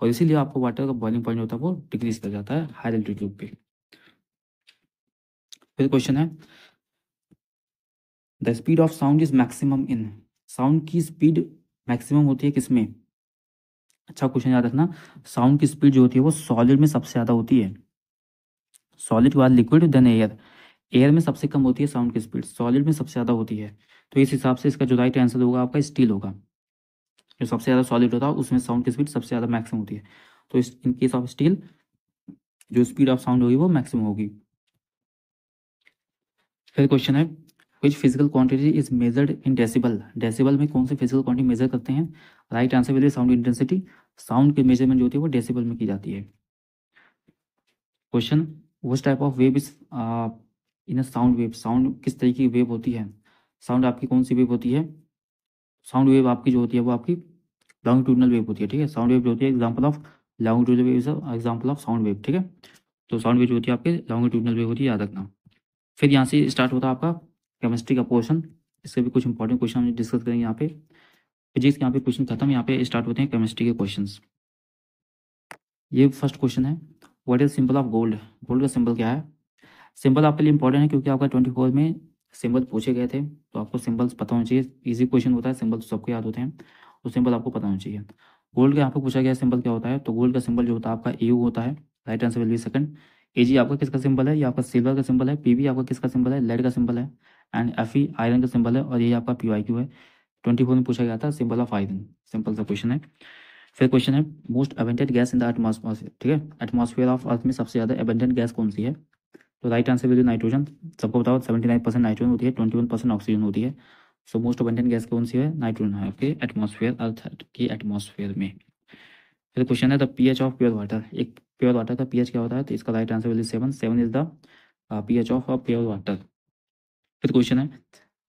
और इसीलिए आपको वाटर का बॉइलिंग पॉइंट होता है वो डिक्रीज कर जाता है हायर एल्टीट्यूड पे। फिर क्वेश्चन है, the speed of sound is maximum in, sound की स्पीड मैक्सिमम होती है किसमें? अच्छा क्वेश्चन याद रखना, साउंड की स्पीड जो होती है वो सॉलिड में सबसे ज़्यादा होती है, सॉलिड के बाद लिक्विड देन एयर, एयर में सबसे कम होती है साउंड की स्पीड, सॉलिड में सबसे ज़्यादा होती है। तो इस हिसाब से इसका जो राइट आंसर होगा आपका स्टील होगा, जो सबसे ज़्यादा सॉलिड होता है उसमें साउंड की स्पीड सबसे ज़्यादा मैक्सिमम होती है। तो इस इन केस ऑफ स्टील जो स्पीड ऑफ साउंड होगी वो मैक्सिमम होगी। फिर क्वेश्चन है, which physical quantity is measured in decibel, decibel में कौन सी फिजिकल क्वांटिटी मेजर करते हैं? Right answer will B sound intensity, sound की मेजरमेंट जो होती है वो डेसिबल में की जाती है। Question, which type of wave is in a sound wave, sound किस तरीके की वेव होती है? साउंड आपकी कौन सी वेव होती है? साउंड वेव आपकी जो होती है वो आपकी लॉन्गिट्यूडनल वेव होती है, ठीक है। साउंड वेव जो होती है example of longitudinal wave is example of sound wave, ठीक है। तो साउंड वेव जो होती है आपकी लॉन्गिट्यूडनल वेव होती है, याद रखना। फिर यहाँ से स्टार्ट होता है आपका केमिस्ट्री का पोर्शन, इससे भी कुछ इंपॉर्टेंट क्वेश्चन हम डिस्कस करेंगे यहाँ पे। फिजिक्स के यहाँ पे क्वेश्चन खत्म, यहाँ पे स्टार्ट होते हैं केमिस्ट्री के क्वेश्चंस। ये फर्स्ट क्वेश्चन है, what is symbol of gold, gold का सिंबल क्या है? सिंबल आपके लिए इंपॉर्टेंट है क्योंकि आपका 24 में सिंबल पूछे गए थे, तो आपको सिंबल्स पता होना चाहिए। इजी क्वेश्चन होता है, सिंबल तो सबको याद होते हैं, तो सिंबल आपको पता होना चाहिए। गोल्ड का यहाँ पे पूछा गया सिंबल क्या होता है, तो गोल्ड का सिंबल जो होता है आपका EU होता है, right answer will B second. AG आपका किसका सिंबल है? ये आपका सिल्वर का सिंबल है। PB आपका किसका सिंबल है? लेड का सिंबल है। एंड FE आयरन का सिंबल है, और ये आपका PYQ है। 24 में पूछा गया था सिंबल ऑफ आयरन, सिंपल सा क्वेश्चन है। फिर क्वेश्चन है, most abundant gas in the atmosphere, ठीक है, एटमॉस्फेयर ऑफ अर्थ में सबसे ज़्यादा अबेंडेंट गैस कौन सी है? तो right answer will B nitrogen. सबको बताओ 79% नाइट्रोजन होती है, 21% ऑक्सीजन होती है। सो मोस्ट अबेंडेंट गैस कौन सी है? नाइट्रोजन है आपके एटमॉस्फेयर, अर्थ की एटमॉस्फेयर में। फिर क्वेश्चन है, the pH of pure water, एक प्योर वाटर का पीएच क्या होता है? तो इसका right answer will B 7, 7 is the pH of pure water. फिर क्वेश्चन है,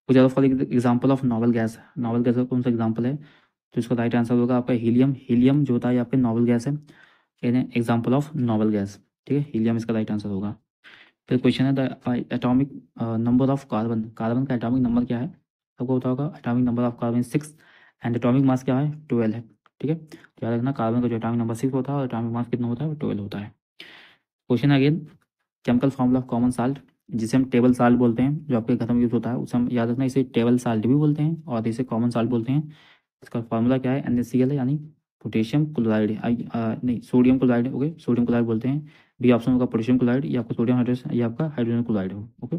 for example of novel gas, noble gas का कौन सा एग्जाम्पल है? तो इसका राइट आंसर होगा आपका हीलियम, हीलियम जो होता है आपके नॉवल गैस है, एग्जाम्पल ऑफ नॉवल गैस, ठीक है, हीलियम इसका राइट आंसर होगा। फिर क्वेश्चन है, the atomic number of carbon, carbon का एटॉमिक नंबर क्या है? सबको पता होगा, atomic number of carbon 6, and atomic mass क्या है? 12 है, ठीक है। तो याद रखना, कार्बन का जो एटॉमिक नंबर 6 होता है और एटॉमिक मास कितना होता है? 12 होता है। Question again, chemical formula of common salt, जिसे हम टेबल साल्ट बोलते हैं, जो आपके घर में यूज होता है, उसे हम याद रखना, इसे टेबल साल्ट भी बोलते हैं और इसे कॉमन साल्ट बोलते हैं। इसका फार्मूला क्या है? NaCl है, यानी पोटेशियम क्लोराइड, नहीं sodium chloride, okay, sodium chloride बोलते हैं। बी ऑप्शन होगा पोटेशियम क्लोराइड, या आपका सोडियम हाइड्रोजन, या आपका हाइड्रोजन क्लोराइड हो, ओके।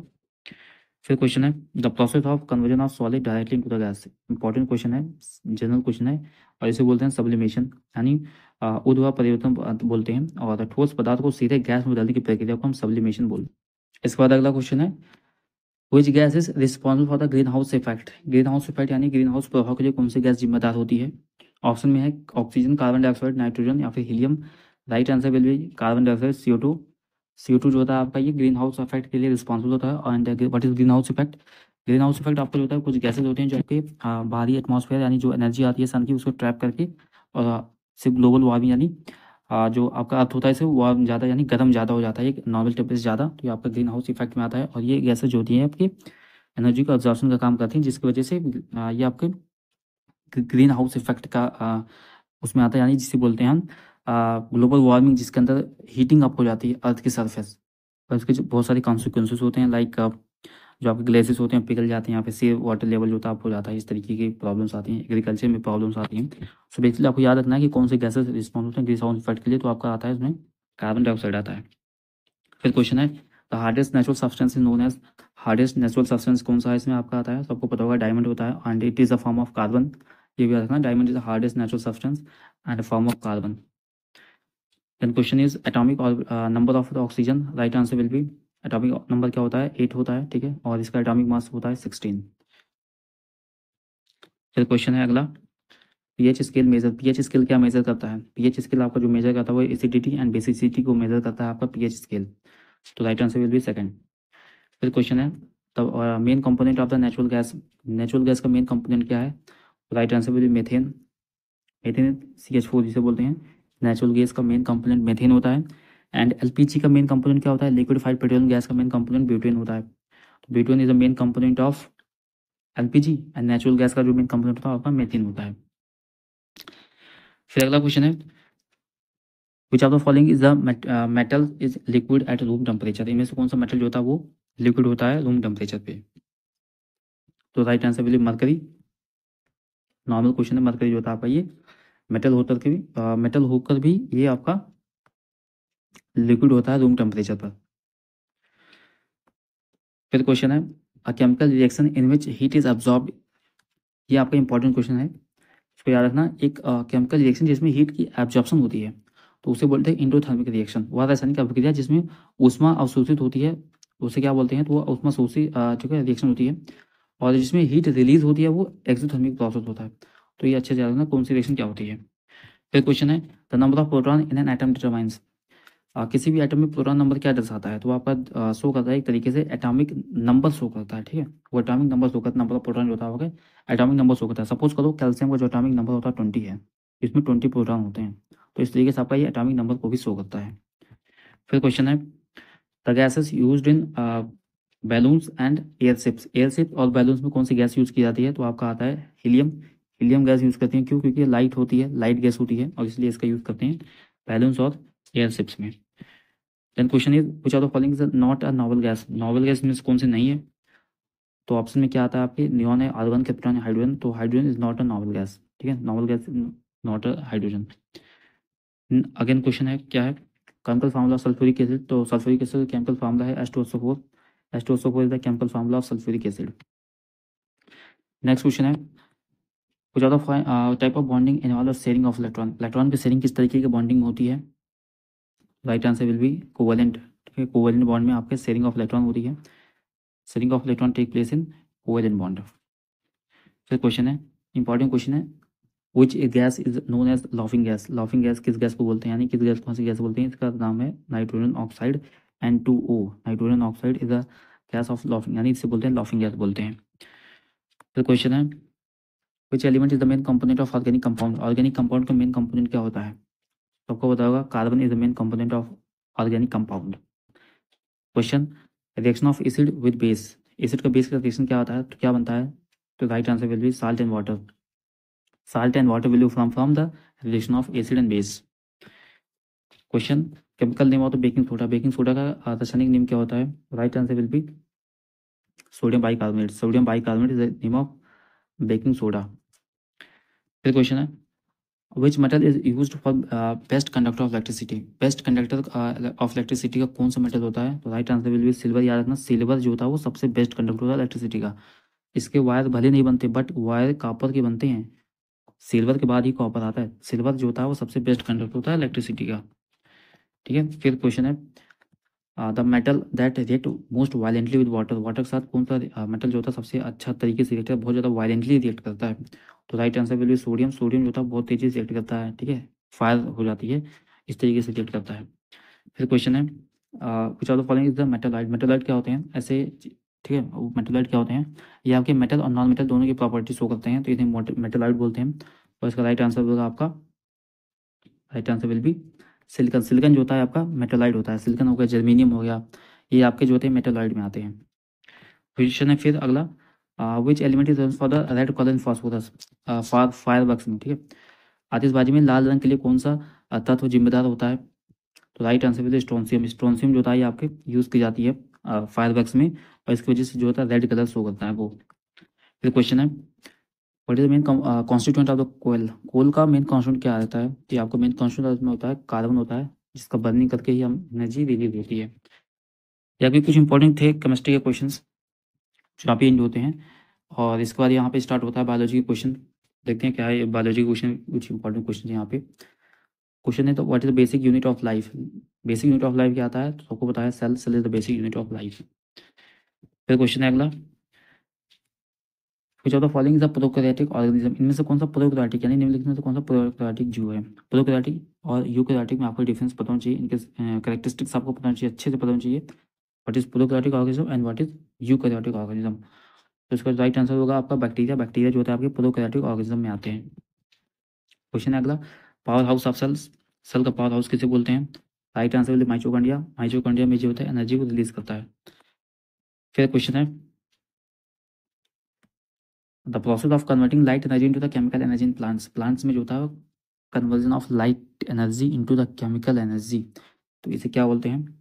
फिर क्वेश्चन है, the process of conversion of solid directly into the gas, important question है, जनरल क्वेश्चन है, और इसे बोलते हैं सब्लिमेशन, यानी ऊर्ध्वा परिवर्तन बोलते हैं, और ठोस पदार्थ को सीधे गैस में बदलने की प्रक्रिया को हम सब्लिमेशन बोलते हैं। इसके बाद अगला क्वेश्चन है, which gas is responsible for the green house effect, green house effect यानी ग्रीन हाउस प्रभाव के लिए कौन सी गैस जिम्मेदार होती है? ऑप्शन में है ऑक्सीजन, कार्बन डाइऑक्साइड, नाइट्रोजन, या फिर helium. Right answer will B carbon dioxide, CO2। CO2 जो होता है आपका, ये ग्रीन हाउस इफेक्ट के लिए रिस्पॉन्सिबल होता है। And what is green house effect? Green house effect आपको जो होता है, कुछ गैसेज होते हैं जो आपके बाहरी एटमॉस्फेयर, यानी जो एनर्जी आती है सन की, उसको ट्रैप करके, और सिर्फ ग्लोबल वार्मिंग, यानी जो आपका अर्थ होता है इसे वार्म ज़्यादा, यानी गर्म ज़्यादा हो जाता है, एक नॉर्मल टेम्परेचर ज़्यादा, तो ये आपका ग्रीन हाउस इफेक्ट में आता है। और ये गैसेज जो होती हैं आपकी एनर्जी का अब्जॉर्प्शन का काम करती हैं, जिसकी वजह से ये आपके ग्रीन हाउस इफेक्ट का उसमें आता है, यानी जिसे बोलते हैं हम ग्लोबल वार्मिंग, जिसके अंदर हीटिंग अप हो जाती है अर्थ की सरफेस, और उसके जो बहुत सारे कॉन्सिक्वेंसेस होते हैं, लाइक जो आपके ग्लेशियर्स होते हैं पिघल जाते हैं, यहाँ पे सी वाटर लेवल जो होता है अप हो जाता है, इस तरीके की प्रॉब्लम्स आती हैं, एग्रीकल्चर में प्रॉब्लम्स आती हैं। सो बेसिकली आपको याद रखना है कि कौन से गैसेस रिस्पॉन्स होते हैं ग्रीन हाउस इफेक्ट के लिए, तो आपका आता है इसमें कार्बन डाइऑक्साइड आता है। फिर क्वेश्चन है, the hardest natural substance is known as, hardest natural substance कौन सा है इसमें आपका आता है? सबको पता होगा डायमंड होता है, and it is a form of carbon. ये भी याद रखना, diamond is the hardest natural substance and a form of carbon. Then question is atomic number of the oxygen, right answer will be, atomic number क्या होता है? 8 होता है, ठीक है, और इसका एटॉमिक मास होता है 16। फिर क्वेश्चन है अगला, pH scale major, pH scale क्या मेजर करता है? पीएच स्केल आपका जो मेजर करता है वो एसिडिटी एंड बेसिसिटी को मेजर करता है आपका पीएच स्केल, तो right answer will B second. फिर क्वेश्चन है, तब main component of the natural gas का मेन कंपोनेंट क्या है? Right answer will B methane. Methane CH4 जिसे बोलते हैं। नेचुरल गैस का मेन कंपोनेंट मेथेन होता है। एंड LPG का मेन कंपोनेंट क्या होता है? लिक्विडिफाइड पेट्रोलियम गैस का मेन कंपोनेंट ब्यूटेन होता है। तो butane is the main component of LPG and natural gas का जो मेन कंपोनेंट होता है आपका मेथेन होता है। फिर अगला क्वेश्चन है, विच of the following is the metal is liquid at room temperature? इनमें से कौन सा मेटल जो होता है वो लिक्विड होता है रूम टेम्परेचर पे? तो right answer will B mercury. Normal question है, मरकरी जो होता है आपका ये मेटल होकर भी ये आपका लिक्विड होता है रूम टेम्परेचर पर। फिर क्वेश्चन है, a chemical reaction in which heat is absorb. ये आपका इंपॉर्टेंट क्वेश्चन है, इसको याद रखना। एक केमिकल रिएक्शन जिसमें हीट की एब्जॉर्प्शन होती है तो उसे बोलते हैं इंडोथर्मिक रिएक्शन। वह रासायनिक अभिक्रिया जिसमें ऊष्मा अवशोषित होती है उसे क्या बोलते हैं? तो वह ऊष्मा शोषी जो है रिएक्शन होती है। और जिसमें हीट रिलीज होती है वो एक्सोथर्मिक प्रोसेस होता है। तो ये अच्छे से याद रखना कौन सी रिएक्शन क्या होती है। फिर क्वेश्चन है, the number of proton in an atom determines. किसी भी एटम में प्रोटॉन नंबर क्या दर्शाता है? तो आपका शो करता है एक तरीके से एटॉमिक नंबर शो करता है, ठीक है। वो एटॉमिक नंबर शो करता है, नंबर ऑफ प्रोटॉन जो होता है एटॉमिक नंबर शो करता है। सपोज करो कैल्शियम का जो एटॉमिक नंबर होता है 20 है, इसमें 20 प्रोटॉन होते हैं, तो इस तरीके से आपका ये एटॉमिक नंबर को भी शो करता है। फिर क्वेश्चन है, the gases used in balloons and airship और बैलून्स में कौन सी गैस यूज़ की जाती है? तो आपका आता है हीलियम। हीलियम गैस यूज़ करते हैं, क्यों? क्योंकि लाइट होती है, लाइट गैस होती है, और इसलिए इसका यूज़ करते हैं बैलून्स और एयरशिप्स में। Then question is, which of the following is not a noble gas? Noble gas में से कौन सी नहीं है? तो ऑप्शन में क्या आता है आपके? नियॉन है, आर्गन, कैप्टन है, हाइड्रोजन। तो hydrogen is not a noble gas, ठीक है। Novel gas not a hydrogen. Again question है, क्या है? Chemical formula sulphuric acid. तो सल्फ्यूरिक एसिड केमिकल फार्मूला है H2SO4। H2SO4 is the chemical formula of sulphuric acid. Next question है, कुछ of type of bonding involve sharing of electron. Electron की sharing किस तरीके की बॉन्डिंग होती है? Right answer will B covalent, ठीक है। कोवेलेंट बॉन्ड में आपके शेयरिंग ऑफ इलेक्ट्रॉन होती है। Sharing of electron take place in covalent bond. फिर क्वेश्चन है, इंपॉर्टेंट क्वेश्चन है, which gas is known as laughing gas? Laughing gas किस गैस को बोलते हैं, यानी किस गैस कौन सी गैस बोलते हैं? इसका नाम है nitrogen oxide N2O। Nitrogen oxide is a gas off laughing, यानी इसे बोलते हैं लाफिंग गैस बोलते हैं। फिर क्वेश्चन है, which element is the main component of organic compound? Organic compound का मेन कंपोनेंट क्या होता है? सबको पता होगा, carbon is the main component of organic compound. Question, reaction of acid with base. Acid का बेस का रिएक्शन क्या होता है? तो क्या बनता है? तो right answer will B salt and water. Salt and water will form from the relation of acid and base. Question, chemical name of the baking soda. Baking soda का रासायनिक नेम क्या होता है? Right answer will B sodium bicarbonate. Sodium bicarbonate is the name of baking soda. फिर question है, which metal is used for best conductor of electricity. Best conductor of electricity का कौन सा मेटल होता है? तो right answer will B silver. याद रखना, सिल्वर जो होता है वो सबसे बेस्ट कंडक्टर होता है इलेक्ट्रिसिटी का। इसके वायर भले नहीं बनते, बट वायर कॉपर के बनते हैं। सिल्वर के बाद ही कॉपर आता है। सिल्वर जो होता है वो सबसे बेस्ट कंडक्टर होता है इलेक्ट्रिसिटी का, ठीक है। फिर क्वेश्चन है, the metal that react most violently with water. Water के साथ कौन सा मेटल जो होता है सबसे अच्छा तरीके से रिएक्ट करता है, बहुत ज़्यादा वायलेंटली रिएक्ट करता है? तो right answer will B sodium. Sodium जो होता है बहुत तेज़ी से रिएक्ट करता है, ठीक है, फायर हो जाती है, इस तरीके से रिएक्ट करता है। फिर क्वेश्चन है, विच of the following is the Metalite. Metalite क्या होते हैं ऐसे, ठीक है, मेटालाइट क्या होते हैं? ये आपके मेटल और नॉन मेटल दोनों की प्रॉपर्टी शो करते हैं, तो इन्हें मेटालाइट बोलते हैं। और इसका राइट आंसर होगा आपका, right answer will B silicon. Silicon जो होता है आपका मेटालाइट होता है। सिलिकन हो गया, जर्मेनियम हो गया, ये आपके जो होते हैं मेटालाइट में आते हैं। क्वेश्चन है फिर अगला, which element is for the red colour in phosphorus for fireworks में, ठीक है। आतिशबाजी में लाल रंग के लिए कौन सा तत्व जिम्मेदार होता है? तो राइट आंसर विल स्ट्रोंसियम। स्ट्रोंसियम जो होता है ये आपके यूज़ की जाती है फायरवर्क्स में, और इसकी वजह से जो होता है रेड कलर शो करता है वो। फिर क्वेश्चन है, what is the main constituent of the कोयल। कोल का मेन कॉन्स्टिट्यूएंट क्या रहता है? कि आपका मेन कॉन्स्टिट्यूएंट में होता है कार्बन होता है, जिसका बर्निंग करके ही हम एनर्जी रिलीज होती है। या भी कुछ इंपॉर्टेंट थे केमिस्ट्री के क्वेश्चंस जो यहाँ पे एंड होते हैं, और इसके बाद यहाँ पे स्टार्ट होता है बायोलॉजी के क्वेश्चन। देखते हैं क्या है बायोलॉजी के क्वेश्चन, कुछ इंपॉर्टेंट क्वेश्चन यहाँ पे। क्वेश्चन है, तो what is the basic unit of life. Basic unit of life क्या आता है? तो सबको पता है cell. Cell is the basic unit of life. फिर क्वेश्चन है अगला, which of the following is a prokaryotic organism. इनमें से कौन सा प्रोकैरियोटिक यानी निम्नलिखित में से कौन सा प्रोकैरियोटिक जीव है? प्रोकैरियोटिक और यूकैरियोटिक में आपको डिफरेंस पता होना चाहिए, इनके कैरेक्टरिस्टिक्स आपको पता होना चाहिए, अच्छे से पता होना चाहिए। What is prokaryotic organism and what is eukaryotic organism. तो इसका राइट आंसर होगा आपका बैक्टीरिया। बैक्टीरिया जो होता है आपके प्रोकैरियोटिक ऑर्गेनिज्म में आते हैं। क्वेश्चन है अगला, power house of cells. Cell का पावर हाउस किसे बोलते हैं? Right answer will mitochondria. Mitochondria में जो होता है एनर्जी को रिलीज करता है। फिर क्वेश्चन है, the process of converting light energy into the chemical energy in plants. Plants में जो होता है conversion of light energy into the chemical energy, तो इसे क्या बोलते हैं?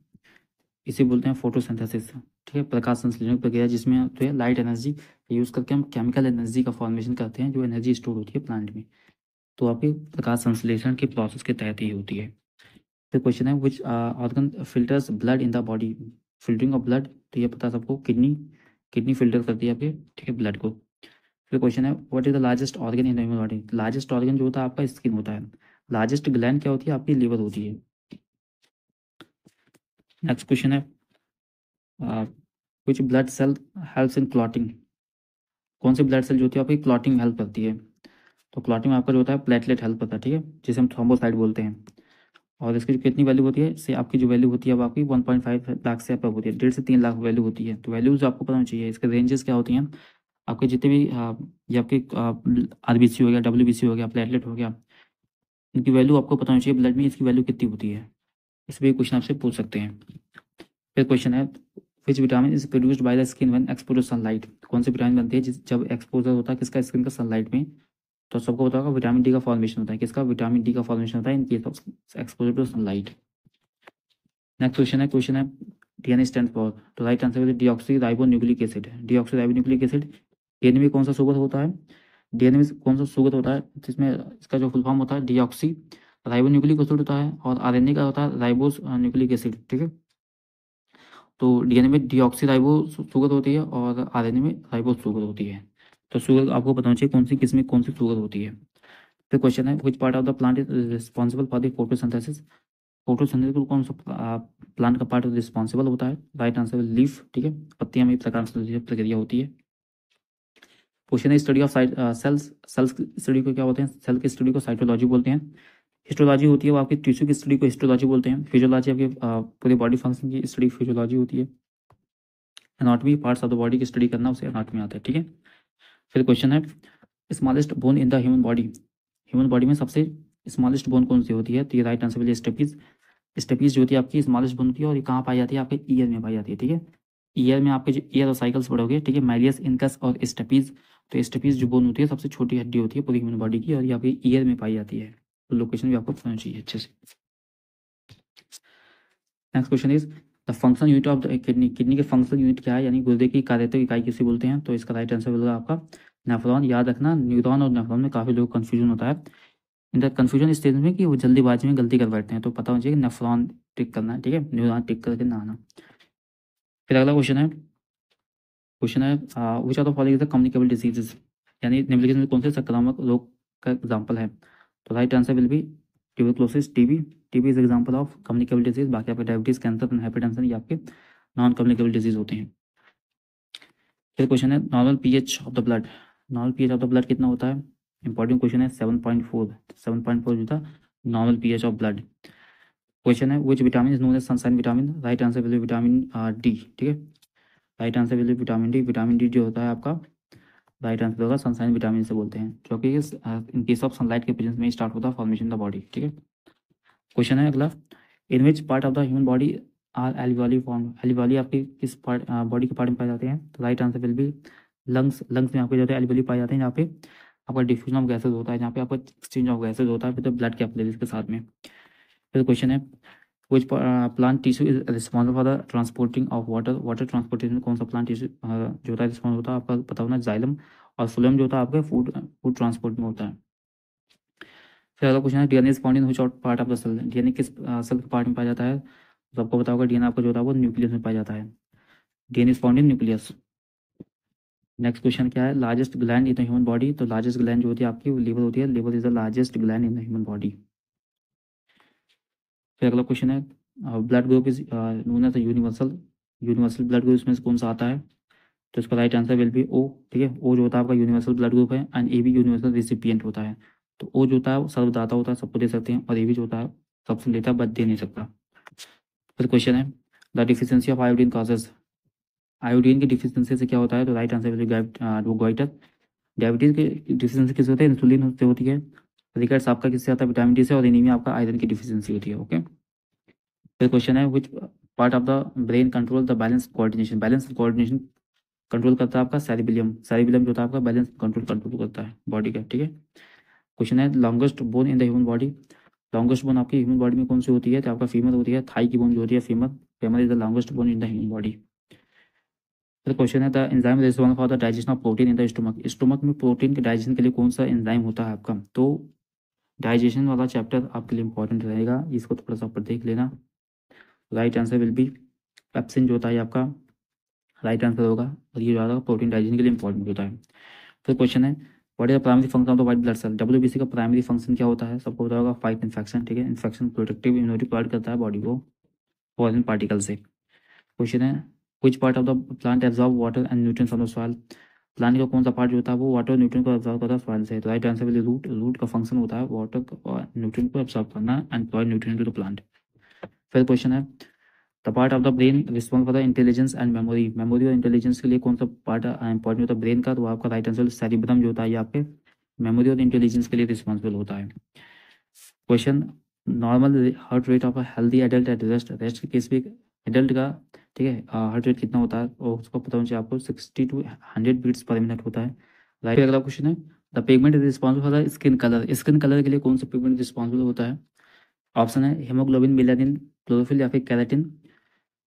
इसे बोलते हैं फोटोसिंथेसिस। ठीक है, प्रकाश संश्लेषण प्रक्रिया जिसमें जो है लाइट एनर्जी यूज करके हम केमिकल एनर्जी का फॉर्मेशन करते हैं, जो एनर्जी स्टोर होती है प्लांट में, तो आपके प्रकाश संश्लेषण के प्रोसेस के तहत ही होती है। फिर क्वेश्चन है, which organ filters blood in the body. Filtering of blood, तो ये पता सबको, किडनी। किडनी फिल्टर करती है आपके, ठीक है, ब्लड को। फिर क्वेश्चन है, what is the largest organ in human body. Largest organ जो होता है आपका स्किन होता है। लार्जेस्ट ग्लैंड क्या होती है? आपकी लीवर होती है। नेक्स्ट क्वेश्चन है, which blood cell helps in clotting. कौन सी ब्लड सेल जो होती है आपकी क्लॉटिंग हेल्प करती है? तो क्लॉटिंग में आपका जो होता है प्लेटलेट हेल्प करता है, ठीक है, जिसे हम थ्रोम्बोसाइट बोलते हैं। और इसकी जो कितनी वैल्यू होती है, से आपकी जो वैल्यू होती है वो आपकी 1.5 लाख से अपर होती है, 1.5 से 3 लाख वैल्यू होती है। तो वैल्यूज आपको पता होनी चाहिए। इसके रेंजेस क्या होती हैं? आपके जितने भी ये आपके आरबीसी हो गया, डब्ल्यूबीसी हो गया, प्लेटलेट हो गया, इनकी वैल्यू आपको पता होनी चाहिए। ब्लड में इसकी वैल्यू कितनी होती है, इस पर क्वेश्चन आपसे पूछ सकते हैं। फिर क्वेश्चन है, which vitamin is produced by the skin when expose to sunlight. कौन सी विटामिन बनती है जब एक्सपोजर होता है किसका, स्किन का, सनलाइट में? तो सबको पता होगा विटामिन डी का फॉर्मेशन होता है। किसका? विटामिन डी का फॉर्मेशन होता है in case of exposure to sunlight. Next question है डीएनए स्टैंड फॉर। तो राइट आंसर है deoxyribonucleic acid. Deoxyribonucleic acid. DNA में कौन सा शुगर होता है? डीएनए में कौन सा शुगर होता है जिसमें इसका जो फुल फॉर्म होता है डीऑक्सी राइबो न्यूक्लिक एसिड होता है, और आरएनए का होता है राइबोस न्यूक्लिक एसिड। ठीक है, तो डीएनए में डीऑक्सी राइबो शुगर होती है और आरएनए में राइबोस शुगर होती है। तो शुगर आपको पता होना चाहिए कौन सी, किस में कौन सी शुगर होती है। फिर क्वेश्चन है, विच part of the plant is responsible for the photosynthesis. Photosynthesis को कौन सा प्लांट का पार्ट रिस्पॉन्सिबल होता है? राइट आंसर है लीफ। ठीक है, पत्तियां में प्रकाश संश्लेषण प्रक्रिया होती है। क्वेश्चन है, स्टडी ऑफ सेल्स। सेल्स की स्टडी को क्या बोलते हैं? सेल की स्टडी को साइटोलॉजी बोलते हैं। हिस्टोलॉजी होती है वो आपकी टिश्यू की स्टडी को हिस्टोलॉजी बोलते हैं। फिजियोलॉजी आपकी पूरे बॉडी फंक्शन की स्टडी फिजियोलॉजी होती है। Anatomy, parts of the body की स्टडी करना, उसे एनाटॉमी आता है। ठीक है, फिर क्वेश्चन है, smallest bone in the human body. Human body में सबसे स्मॉलेस्ट बोन कौन सी होती है? तो ये राइट आंसर है स्टेपीज। स्टेपीज जो होती है आपकी स्मॉलेस्ट बोन होती है, और ये कहाँ पाई जाती है? आपके ईयर में पाई जाती है। ठीक है, ईयर में आपके जो ईयर और साइकिल्स पढ़ोगे, ठीक है, माइलियस, इनकस और स्टेपीज। तो स्टेपीज जो बोन होती है सबसे छोटी हड्डी होती है पूरी ह्यूमन बॉडी की, और ये आपके ईयर में पाई जाती है। तो लोकेशन भी आपको पता चाहिए अच्छे से। Next question is, the function unit of the kidney. Kidney के फंक्शन यूनिट क्या है, यानी गुर्दे की कार्यात्मक इकाई किसे बोलते हैं? तो इसका राइट आंसर होगा आपका नेफ्रॉन। याद रखना, न्यूरॉन और नेफ्रॉन में काफ़ी लोग कन्फ्यूजन होता है। इनका कन्फ्यूजन स्टेज में कि वो जल्दीबाजी में गलती कर बैठते हैं, तो पता होना चाहिए कि नेफ्रॉन टिक करना है, ठीक है, न्यूरॉन टिक करके ना आना। फिर अगला क्वेश्चन है which are the following is the communicable diseases. यानी निम्नलिखित में कौन से संक्रामक रोग का एग्जाम्पल है? तो right answer will B tuberculosis, TB. TB is example of communicable disease. बाकी आपके डायबिटीज, कैंसर, हाइपरटेंशन, ये आपके नॉन कम्युनिकेबल डिजीज होते हैं। फिर क्वेश्चन है, normal pH of the blood. Normal pH of the blood कितना होता है? इंपॉर्टेंट क्वेश्चन है। 7.4। 7.4 जो था normal pH of blood. Question है, which vitamin is known as sunshine vitamin. Right answer will be vitamin D. ठीक है, right answer will be vitamin D. Vitamin D जो होता है आपका, राइट आंसर होगा सनशाइन विटामिन से बोलते हैं, जो कि इन केस ऑफ सनलाइट के प्रेजेंस में स्टार्ट होता है फॉर्मेशन द बॉडी। ठीक है, क्वेश्चन है अगला, in which part of the human body are alveoli form. Alveoli आपकी किस पार्ट बॉडी के पार्ट में पाए जाते हैं? तो right answer will B lungs. Lungs में आपके जो है एल्वियोली पाए जाते हैं, जहाँ पे आपका डिफ्यूजन ऑफ गैसेज होता है, जहाँ पे आपका एक्सचेंज ऑफ गैसेज होता है फिर ब्लड कैपिलरीज के साथ में। फिर क्वेश्चन है, which plant tissue is responsible for the transporting of water. Water transportation में कौन सा प्लांट टिश्यू जो होता है रिस्पॉन्स होता है? आपका पता होना जाइलम। और फ्लोएम जो होता है आपके फूड फूड ट्रांसपोर्ट में होता है। फिर अगला क्वेश्चन है, DNA is found in which part of the cell. DNA किस सेल के पार्ट में पाया जाता है? तो आपको पता होगा डीएनए आपका जो होता है वो न्यूक्लियस में पाया जाता है। DNA is found in nucleus. Next question क्या है, largest gland in the human body. तो लार्जेस्ट ग्लैंड जो होती है आपकी वो लीवर होती है। Liver is the largest gland in the human body. फिर अगला क्वेश्चन है, blood group is known as universal. Universal blood group में से कौन सा आता है? तो इसका right answer will be O. ठीक है, ओ जो होता है आपका यूनिवर्सल ब्लड ग्रुप है, एंड ए भी यूनिवर्सल रिसिपिएंट होता है। तो ओ जो होता है वो सर्वदाता होता है, सबको दे सकते हैं, और ए भी जो होता है सबसे लेता है बट दे नहीं सकता। फिर क्वेश्चन है, the deficiency of iodine causes. Iodine की डिफिशियंसी से क्या होता है, तो right answer will B goitre. Diabetes की डिफिशियंसी किससे होती है, इंसुलिन से होती है। रिकेट्स आपका किससे आता है, विटामिन डी से। और एनीमिया आपका आयरन की डिफिशियंसी होती है। ओके, फिर क्वेश्चन है विच part of the brain control the balance coordination. Balance coordination control करता है आपका सेरिबेलियम। सेरिबेलियम जो होता है आपका बैलेंस कंट्रोल करता है बॉडी का, ठीक है। क्वेश्चन है longest bone in the human body. Longest bone आपकी ह्यूमन बॉडी में कौन सी होती है, तो आपका फीमर होती है। थाई की बोन जो होती है femur. Femur is the longest bone in the human body. फिर क्वेश्चन है the enzyme responsible for the digestion of protein in the stomach. Stomach में प्रोटीन के डाइजेशन के लिए कौन सा एंजाइम होता है आपका, तो डाइजेशन वाला चैप्टर आपके लिए इंपॉर्टेंट रहेगा, इसको थोड़ा सा ऊपर देख लेना। Right answer will B pepsin जो होता है आपका राइट आंसर होगा। और ये जो होगा प्रोटीन डाइजेशन के लिए इंपॉर्टेंट होता है। फिर क्वेश्चन है what is the primary function of the white blood cell. WBC का प्राइमरी फंक्शन क्या होता है, सबको पता होगा, फाइट इन्फेक्शन, ठीक है। इन्फेक्शन प्रोटेक्टिव इम्यूनिटी प्रोवाइड करता है बॉडी को फॉरेन पार्टिकल से। क्वेश्चन है विच part of the plant absorb water and nutrients from the soil. Plant का कौन सा पार्ट जो होता है वो वाटर न्यूट्रिएंट को एब्जॉर्ब करता है सॉइल से, तो right answer will root. Root का फंक्शन होता है वाटर और न्यूट्रिएंट को एब्जॉर्ब करना and provide nutrient to the plant. फिर क्वेश्चन है the part of the brain response for the intelligence and memory. Memory और इंटेलिजेंस के लिए कौन सा पार्ट इंपॉर्टेंट होता है ब्रेन का, तो आपका राइट आंसर सेरिब्रम जो होता है ये आपके मेमोरी और इंटेलिजेंस के लिए रिस्पॉन्सिबल होता है। Question normal heart rate of a healthy adult at rest. Rest के केस में एडल्ट का, ठीक है, हार्ट रेट कितना होता है और उसको पता होना चाहिए आपको, 60 to 100 बीट्स पर मिनट होता है। राइट, अगला क्वेश्चन है the pigment is responsible for the skin colour. Skin colour के लिए कौन सा पिगमेंट रिस्पॉन्सिबल होता है, ऑप्शन है हीमोग्लोबिन, मेलानिन, क्लोरोफिल या फिर कैराटिन।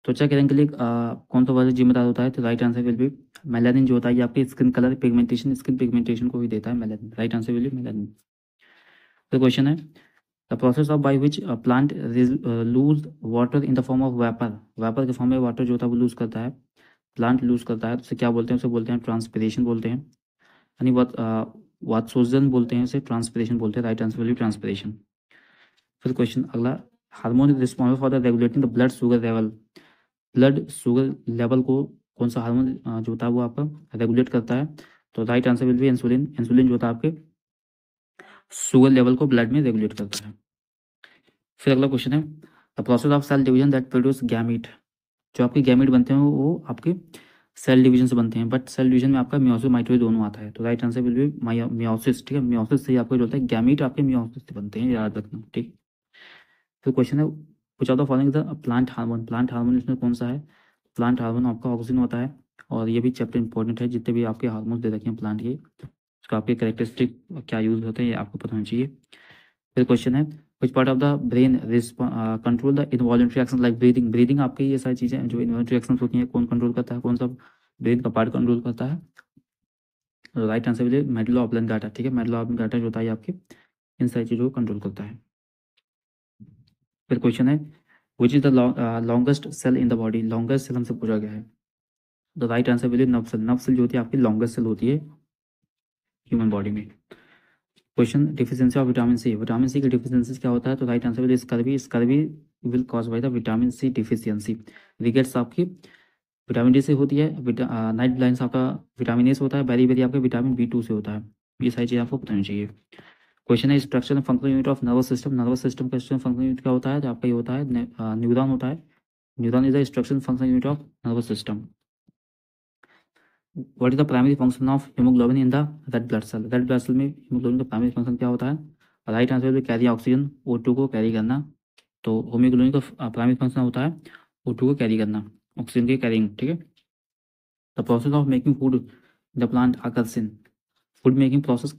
त्वचा के रंग के लिए कौन सा वर्ग जिम्मेदार होता है, तो right answer will B melanin जो होता है ये आपकी skin colour pigmentation, skin pigmentation को ही देता है melanin. Right answer will B melanin. तो क्वेश्चन है the process of by which plant loose water in the form of vapour. Vapour के फॉर्म में वाटर जो होता है वो लूज करता है, प्लांट लूज करता है, तो उसे क्या बोलते हैं, उसे बोलते हैं ट्रांसपिरेशन बोलते हैं, यानी वात्सोजन बोलते हैं, उसे ट्रांसपिरेशन बोलते हैं। Right answer will B transpiration. फिर क्वेश्चन अगला hormone is responsible for the regulating the blood sugar level. Blood sugar level को कौन सा हार्मोन जो होता है वो आपका रेगुलेट करता है, तो right answer will be insulin. Insulin जो होता है आपके शुगर लेवल को ब्लड में रेगुलेट करता है। फिर अगला क्वेश्चन है the process of cell division that produce gamete. जो आपके गैमीट बनते हैं वो आपके सेल डिवीजन से बनते हैं, बट सेल डिवीजन में आपका मियोसिस माइटोसिस दोनों आता है, तो right answer will B meiosis, ठीक है। मियोसिस से आपको जो होता है गैमीट आपके मियोसिस से बनते हैं, याद रखना, ठीक। फिर क्वेश्चन है कुछ of the following the plant hormone. Plant hormone इसमें कौन सा है, प्लांट हार्मोन आपका ऑक्सीजन होता है, और ये भी चैप्टर इंपॉर्टेंट है, जितने भी आपके हार्मोन्स दे रखे हैं प्लांट के, उसका आपके कैरेक्टरिस्टिक क्या यूज होते हैं ये आपको पता होना चाहिए। फिर क्वेश्चन है विच part of the brain control the involuntary action like breathing. Breathing आपके ये सारी चीज़ें जो इनवॉल्यूंटरी एक्शन होती हैं कौन कंट्रोल करता है, कौन सा ब्रेन का पार्ट कंट्रोल करता है, right answer will medulla oblongata, ठीक है। मेडुला ऑब्लंगाटा जो होता है आपके इन सारी चीज़ों को कंट्रोल करता है। फिर क्वेश्चन है which is the longest cell in the body. Longest cell हमसे पूछा गया है, the right answer will nerve cell. Nerve cell जो होती है आपकी लॉन्गेस्ट सेल होती है ह्यूमन बॉडी में। Question deficiency of vitamin C. Vitamin C की डिफिशियंसी क्या होता है, तो right answer will scurvy. Scurvy will cause by the vitamin C deficiency. Rickets आपकी विटामिन डी से होती है, नाइट ब्लाइंड्स आपका विटामिन ए से होता है, बेरी बेरी आपका विटामिन बी2 से होता है। ये सारी चीज़ें आपको बतानी चाहिए। क्वेश्चन है structure and functional unit of nervous system. Nervous system का स्ट्रक्चर फंक्शनल यूनिट क्या होता है, तो आपका ये होता है न्यूरॉन होता है। Neuron is the structure functional unit of nervous system. What is the primary function of haemoglobin in the red blood cell. Red blood cell में हीमोग्लोबिन का प्राइमरी फंक्शन क्या होता है, right answer will carry oxygen, O2 को carry करना। तो haemoglobin का primary function होता है O2 को कैरी करना, ऑक्सीजन की कैरिंग, ठीक है। The process of making food the plant occurs in. Food making process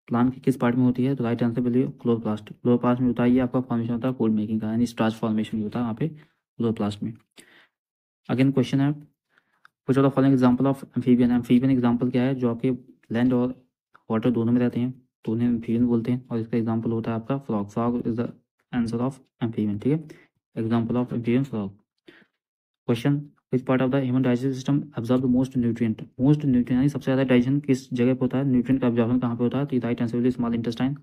plant के किस पार्ट में होती है, तो right answer will B chloroplast. Chloroplast में होता है ये आपका फॉर्मेशन होता है फूड मेकिंग का, यानी स्टार्च फॉर्मेशन होता है यहाँ पे क्लोरोप्लास्ट में। अगेन क्वेश्चन है कुछ of the following example of amphibian. Amphibian example क्या है, जो आपके लैंड और वाटर दोनों में रहते हैं, तो उन्हें एम्फीबियन बोलते हैं, और इसका एग्जांपल होता है आपका frog. Frog is the answer of amphibian, ठीक है। Example of amphibian frog. Question which part of the human digestive system absorb the most nutrient. Most nutrient यानी सबसे ज़्यादा डाइजेशन किस जगह पे होता है, न्यूट्रिएंट का एब्जॉर्बन कहाँ पे होता है, तो right answer will small intestine.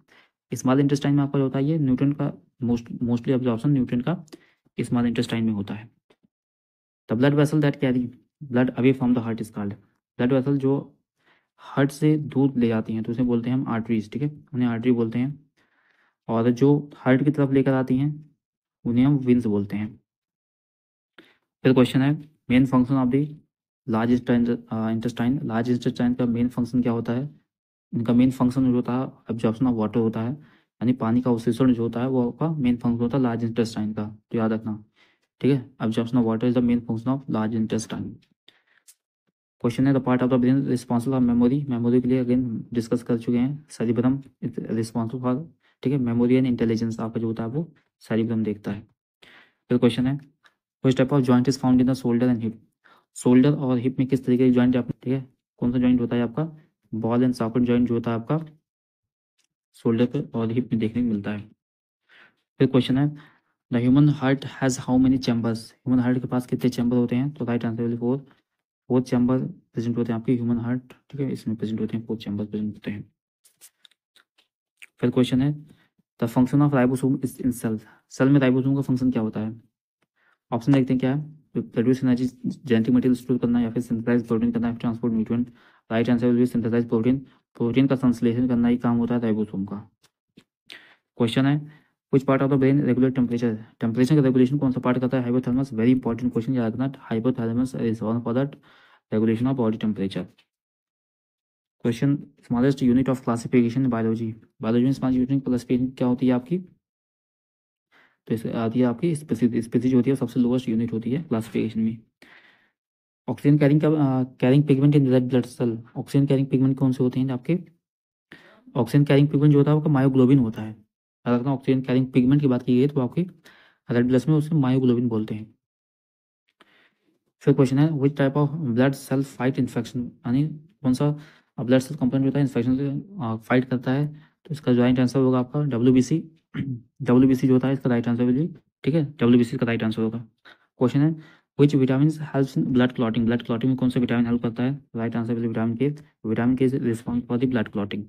Small intestine में आपका होता है ये न्यूट्रिएंट का मोस्टली एब्जॉर्प्शन न्यूट्रिएंट का स्मॉल इंटेस्टाइन में होता है। The blood vessel that carry blood away from the heart is called. Blood vessel जो हार्ट से दूध ले जाती हैं तो उसे बोलते हैं हम आर्टरीज, ठीक है, उन्हें आर्टरी बोलते हैं। और जो हार्ट की तरफ लेकर आती हैं उन्हें हम विंस बोलते हैं। फिर क्वेश्चन है main function of the large intestine, large intestine का मेन फंक्शन क्या होता है? इनका मेन फंक्शन जो होता है एब्जॉर्प्शन ऑफ वाटर होता है, यानी पानी का अवशोषण जो होता है वो आपका मेन फंक्शन होता है लार्ज इंटेस्टाइन का, तो याद रखना, ठीक है। Absorption of water is the main function of large intestine. Question है the part of the brain responsible for memory, memory के लिए अगेन डिस्कस कर चुके हैं, सेरिब्रम रिस्पॉन्सिबल फॉर, ठीक है, मेमोरी एंड इंटेलिजेंस आपका जो होता है वो सेरिब्रम देखता है। फिर क्वेश्चन है which type of joint is found in the shoulder and hip, shoulder और हिप में किस तरीके की जॉइंट आप, ठीक है, कौन सा जॉइंट होता है आपका? बॉल एंड सॉकेट जॉइंट जो होता है आपका शोल्डर पे और हिप में देखने को मिलता है। फिर क्वेश्चन है the human heart has how many chambers, human heart के पास कितने चैम्बर होते हैं? तो right answer will 4, 4 chamber present होते हैं आपके ह्यूमन हार्ट, ठीक है, इसमें प्रेजेंट होते हैं 4 चैम्बर प्रेजेंट होते हैं। फिर क्वेश्चन है the function of ribosome is in cell, cell में राइबोसोम का फंक्शन क्या होता है? ऑप्शन देखते हैं क्या है, produce energy, genetic material store करना, या फिर सिंथेसाइज प्रोटीन करना, transport nutrient. Right answer will be synthesise protein, protein का संश्लेषण करना ही काम होता है राइबोसोम का। क्वेश्चन है कुछ part of the brain regulate temperature, temperature का रेगुलेशन कौन सा पार्ट करता है? हाइपोथैलेमस, वेरी इंपॉर्टेंट क्वेश्चन याद रखना, hypothalamus is one for that regulation of body temperature. Question smallest unit of classification biology, biology में स्मॉलेस्ट यूनिट क्लासिफिकेशन क्या होती है आपकी? तो इस आती है आपकी स्पीसीज, स्पीसीज होती है सबसे लोएस्ट यूनिट होती है क्लासिफिकेशन में। ऑक्सीजन कैरिंग का carrying pigment in red blood cell, oxygen carrying pigment कौन से होते हैं आपके? ऑक्सीजन कैरिंग पिगमेंट जो होता है आपका मायोग्लोबिन होता है। अगर ऑक्सीजन कैरिंग पिगमेंट की बात की गई तो आपकी रेड ब्लड में उसे मायोग्लोबिन बोलते हैं। फिर क्वेश्चन है which type of blood cell fight infection, यानी कौन सा ब्लड सेल कंपोनेंट होता है इन्फेक्शन से फाइट करता है? तो इसका जो राइट आंसर होगा आपका WBC, WBC जो होता है इसका राइट आंसर होगी, ठीक है, WBC का राइट आंसर होगा। क्वेश्चन है which vitamin helps in blood clotting, blood clotting में कौन सा विटामिन हेल्प करता है? राइट आंसर विल विटामिन के, विटामिन के is response for the blood clotting.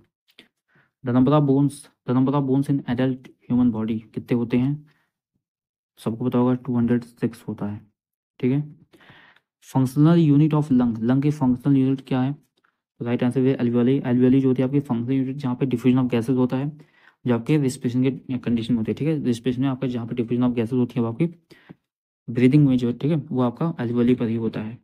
The number of bones, the number of bones in adult human body कितने होते हैं? सबको पता होगा 206 होता है, ठीक है। Functional unit of lung, lung की फंक्शनल यूनिट क्या है? राइट आंसर है एल्वियोली, एल्वियोली जो होती है आपकी फंक्शनल यूनिट जहाँ पे डिफ्यूजन ऑफ गैसेज होता है, जो आपके रिस्पिरेशन के कंडीशन होती है, ठीक है, रिस्पिरेशन में आपका जहाँ पे डिफ्यूजन ऑफ गैसेज होती है वो आपकी ब्रीदिंग में जो, ठीक है, वो आपका एल्वियोली पर ही होता है।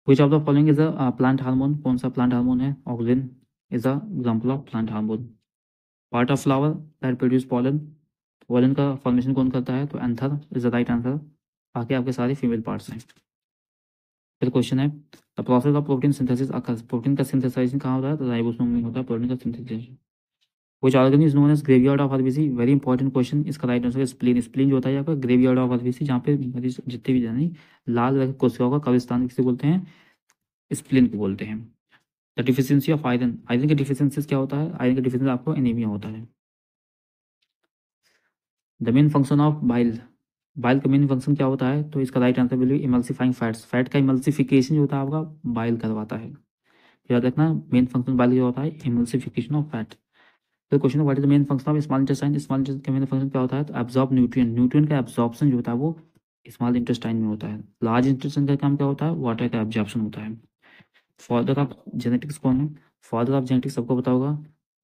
विच of the following is a plant hormone, कौन सा प्लांट हार्मोन है? Oxygen is a example of plant hormone. Part of flower that produce pollen, pollen का फॉर्मेशन कौन करता है? तो anther is the right answer, बाकी आपके सारे फीमेल पार्ट्स हैं। फिर क्वेश्चन है the process of protein synthesis occurs, protein का सिंथेसाइजेशन कहाँ होता है? तो राइबोसोम में होता है प्रोटीन का synthesization. Which organ is known as graveyard of RBC, very important question, इसका राइट आंसर है स्प्लीन, स्प्लीन जो होता है आपका ग्रेवयार्ड ऑफ आरबीसी, जहाँ पे मरीज जितने भी जानी लाल रक्त कोशिकाओं का कब्रिस्तान किसे बोलते हैं? स्प्लीन को बोलते हैं। The deficiency of iron, iron की डिफिशियंसी क्या होता है? आयरन की डिफिशियंसी आपको एनीमिया होता है। The main function of bile, bile का मेन फंक्शन क्या होता है? तो इसका right answer will B emulsifying fats, fat का इमल्सिफिकेशन जो होता है आपका बाइल करवाता है, याद रखना, मेन फंक्शन बाइल क्या होता है? Emulsification of fat. तो question what is the main function of small intestine, small intestine का मेन फंक्शन क्या होता है? तो एब्जॉर्ब न्यूट्रिएंट, न्यूट्रिएंट का एब्जॉर्प्शन जो होता है वो स्मॉल इंटेस्टाइन में होता है। लार्ज इंटेस्टाइन का काम क्या होता है? वाटर का एब्जॉर्प्शन होता है। फादर ऑफ जेनेटिक्स कौन है? फादर ऑफ जेनेटिक्स सबको पता होगा,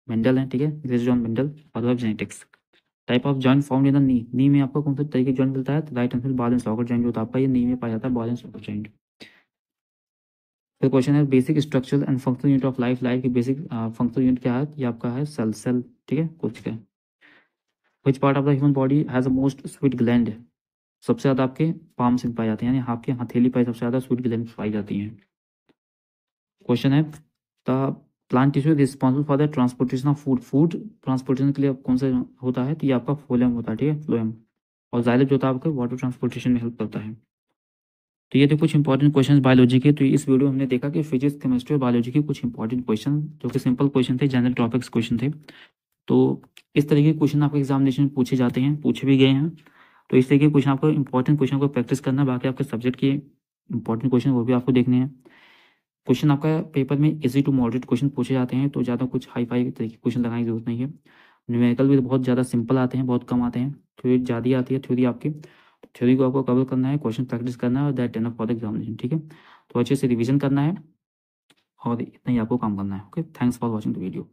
मेंडल है, ठीक है, Gregor Johann Mendel, father of genetics. Type of joint found in the knee, knee में आपको कौन सा तरीके जॉइंट मिलता है? तो right answer ball and socket joint जो होता है आपका ये नी में पाया जाता है, बॉल एंड सॉकेट जॉइंट। फिर क्वेश्चन है basic structure and functional unit of life, life की बेसिक फंक्शनल यूनिट क्या है? ये आपका है सेल, सेल, ठीक है, कुछ है। विच part of the human body has a most sweet gland, सबसे ज्यादा आपके पाम में पाए जाते हैं, यानी आपके हथेली पर सबसे ज्यादा स्वीट ग्लैंड पाई जाती हैं। क्वेश्चन है the plant tissue responsible for the transportation of food, food transportation के लिए कौन सा होता है? तो ये आपका फ्लोएम होता है, ठीक है, फ्लोएम। और जाइलम जो होता है आपका वाटर ट्रांसपोर्टेशन में हेल्प करता है। तो ये थे कुछ इंपॉर्टेंट क्वेश्चन बायोलॉजी के। तो इस वीडियो में हमने देखा कि फिजिक्स, केमिस्ट्री और बायोलॉजी के कुछ इंपॉर्टेंट क्वेश्चन जो कि सिंपल क्वेश्चन थे, जनरल टॉपिक्स क्वेश्चन थे। तो इस तरीके के क्वेश्चन आपके एग्जामिनेशन में पूछे जाते हैं, पूछे भी गए हैं। तो इस तरीके के क्वेश्चन आपको इंपॉर्टेंट क्वेश्चन को प्रैक्टिस करना, बाकी आपके सब्जेक्ट के इंपॉर्टेंट क्वेश्चन वो भी आपको देखने हैं। क्वेश्चन आपका पेपर में इजी टू मॉडरेट क्वेश्चन पूछे जाते हैं, तो ज़्यादा कुछ हाई फाई तरीके के क्वेश्चन लगाने की जरूरत नहीं है। न्यूमेरिकल भी बहुत ज़्यादा सिंपल आते हैं, बहुत कम आते हैं। थ्योरी ज़्यादा आती है, थ्योरी आपकी, थ्योरी को आपको कवर करना है, क्वेश्चन प्रैक्टिस करना है, और that enough for the examination, ठीक है। तो अच्छे से रिवीजन करना है और इतना ही आपको काम करना है। Okay, thanks for watching the video.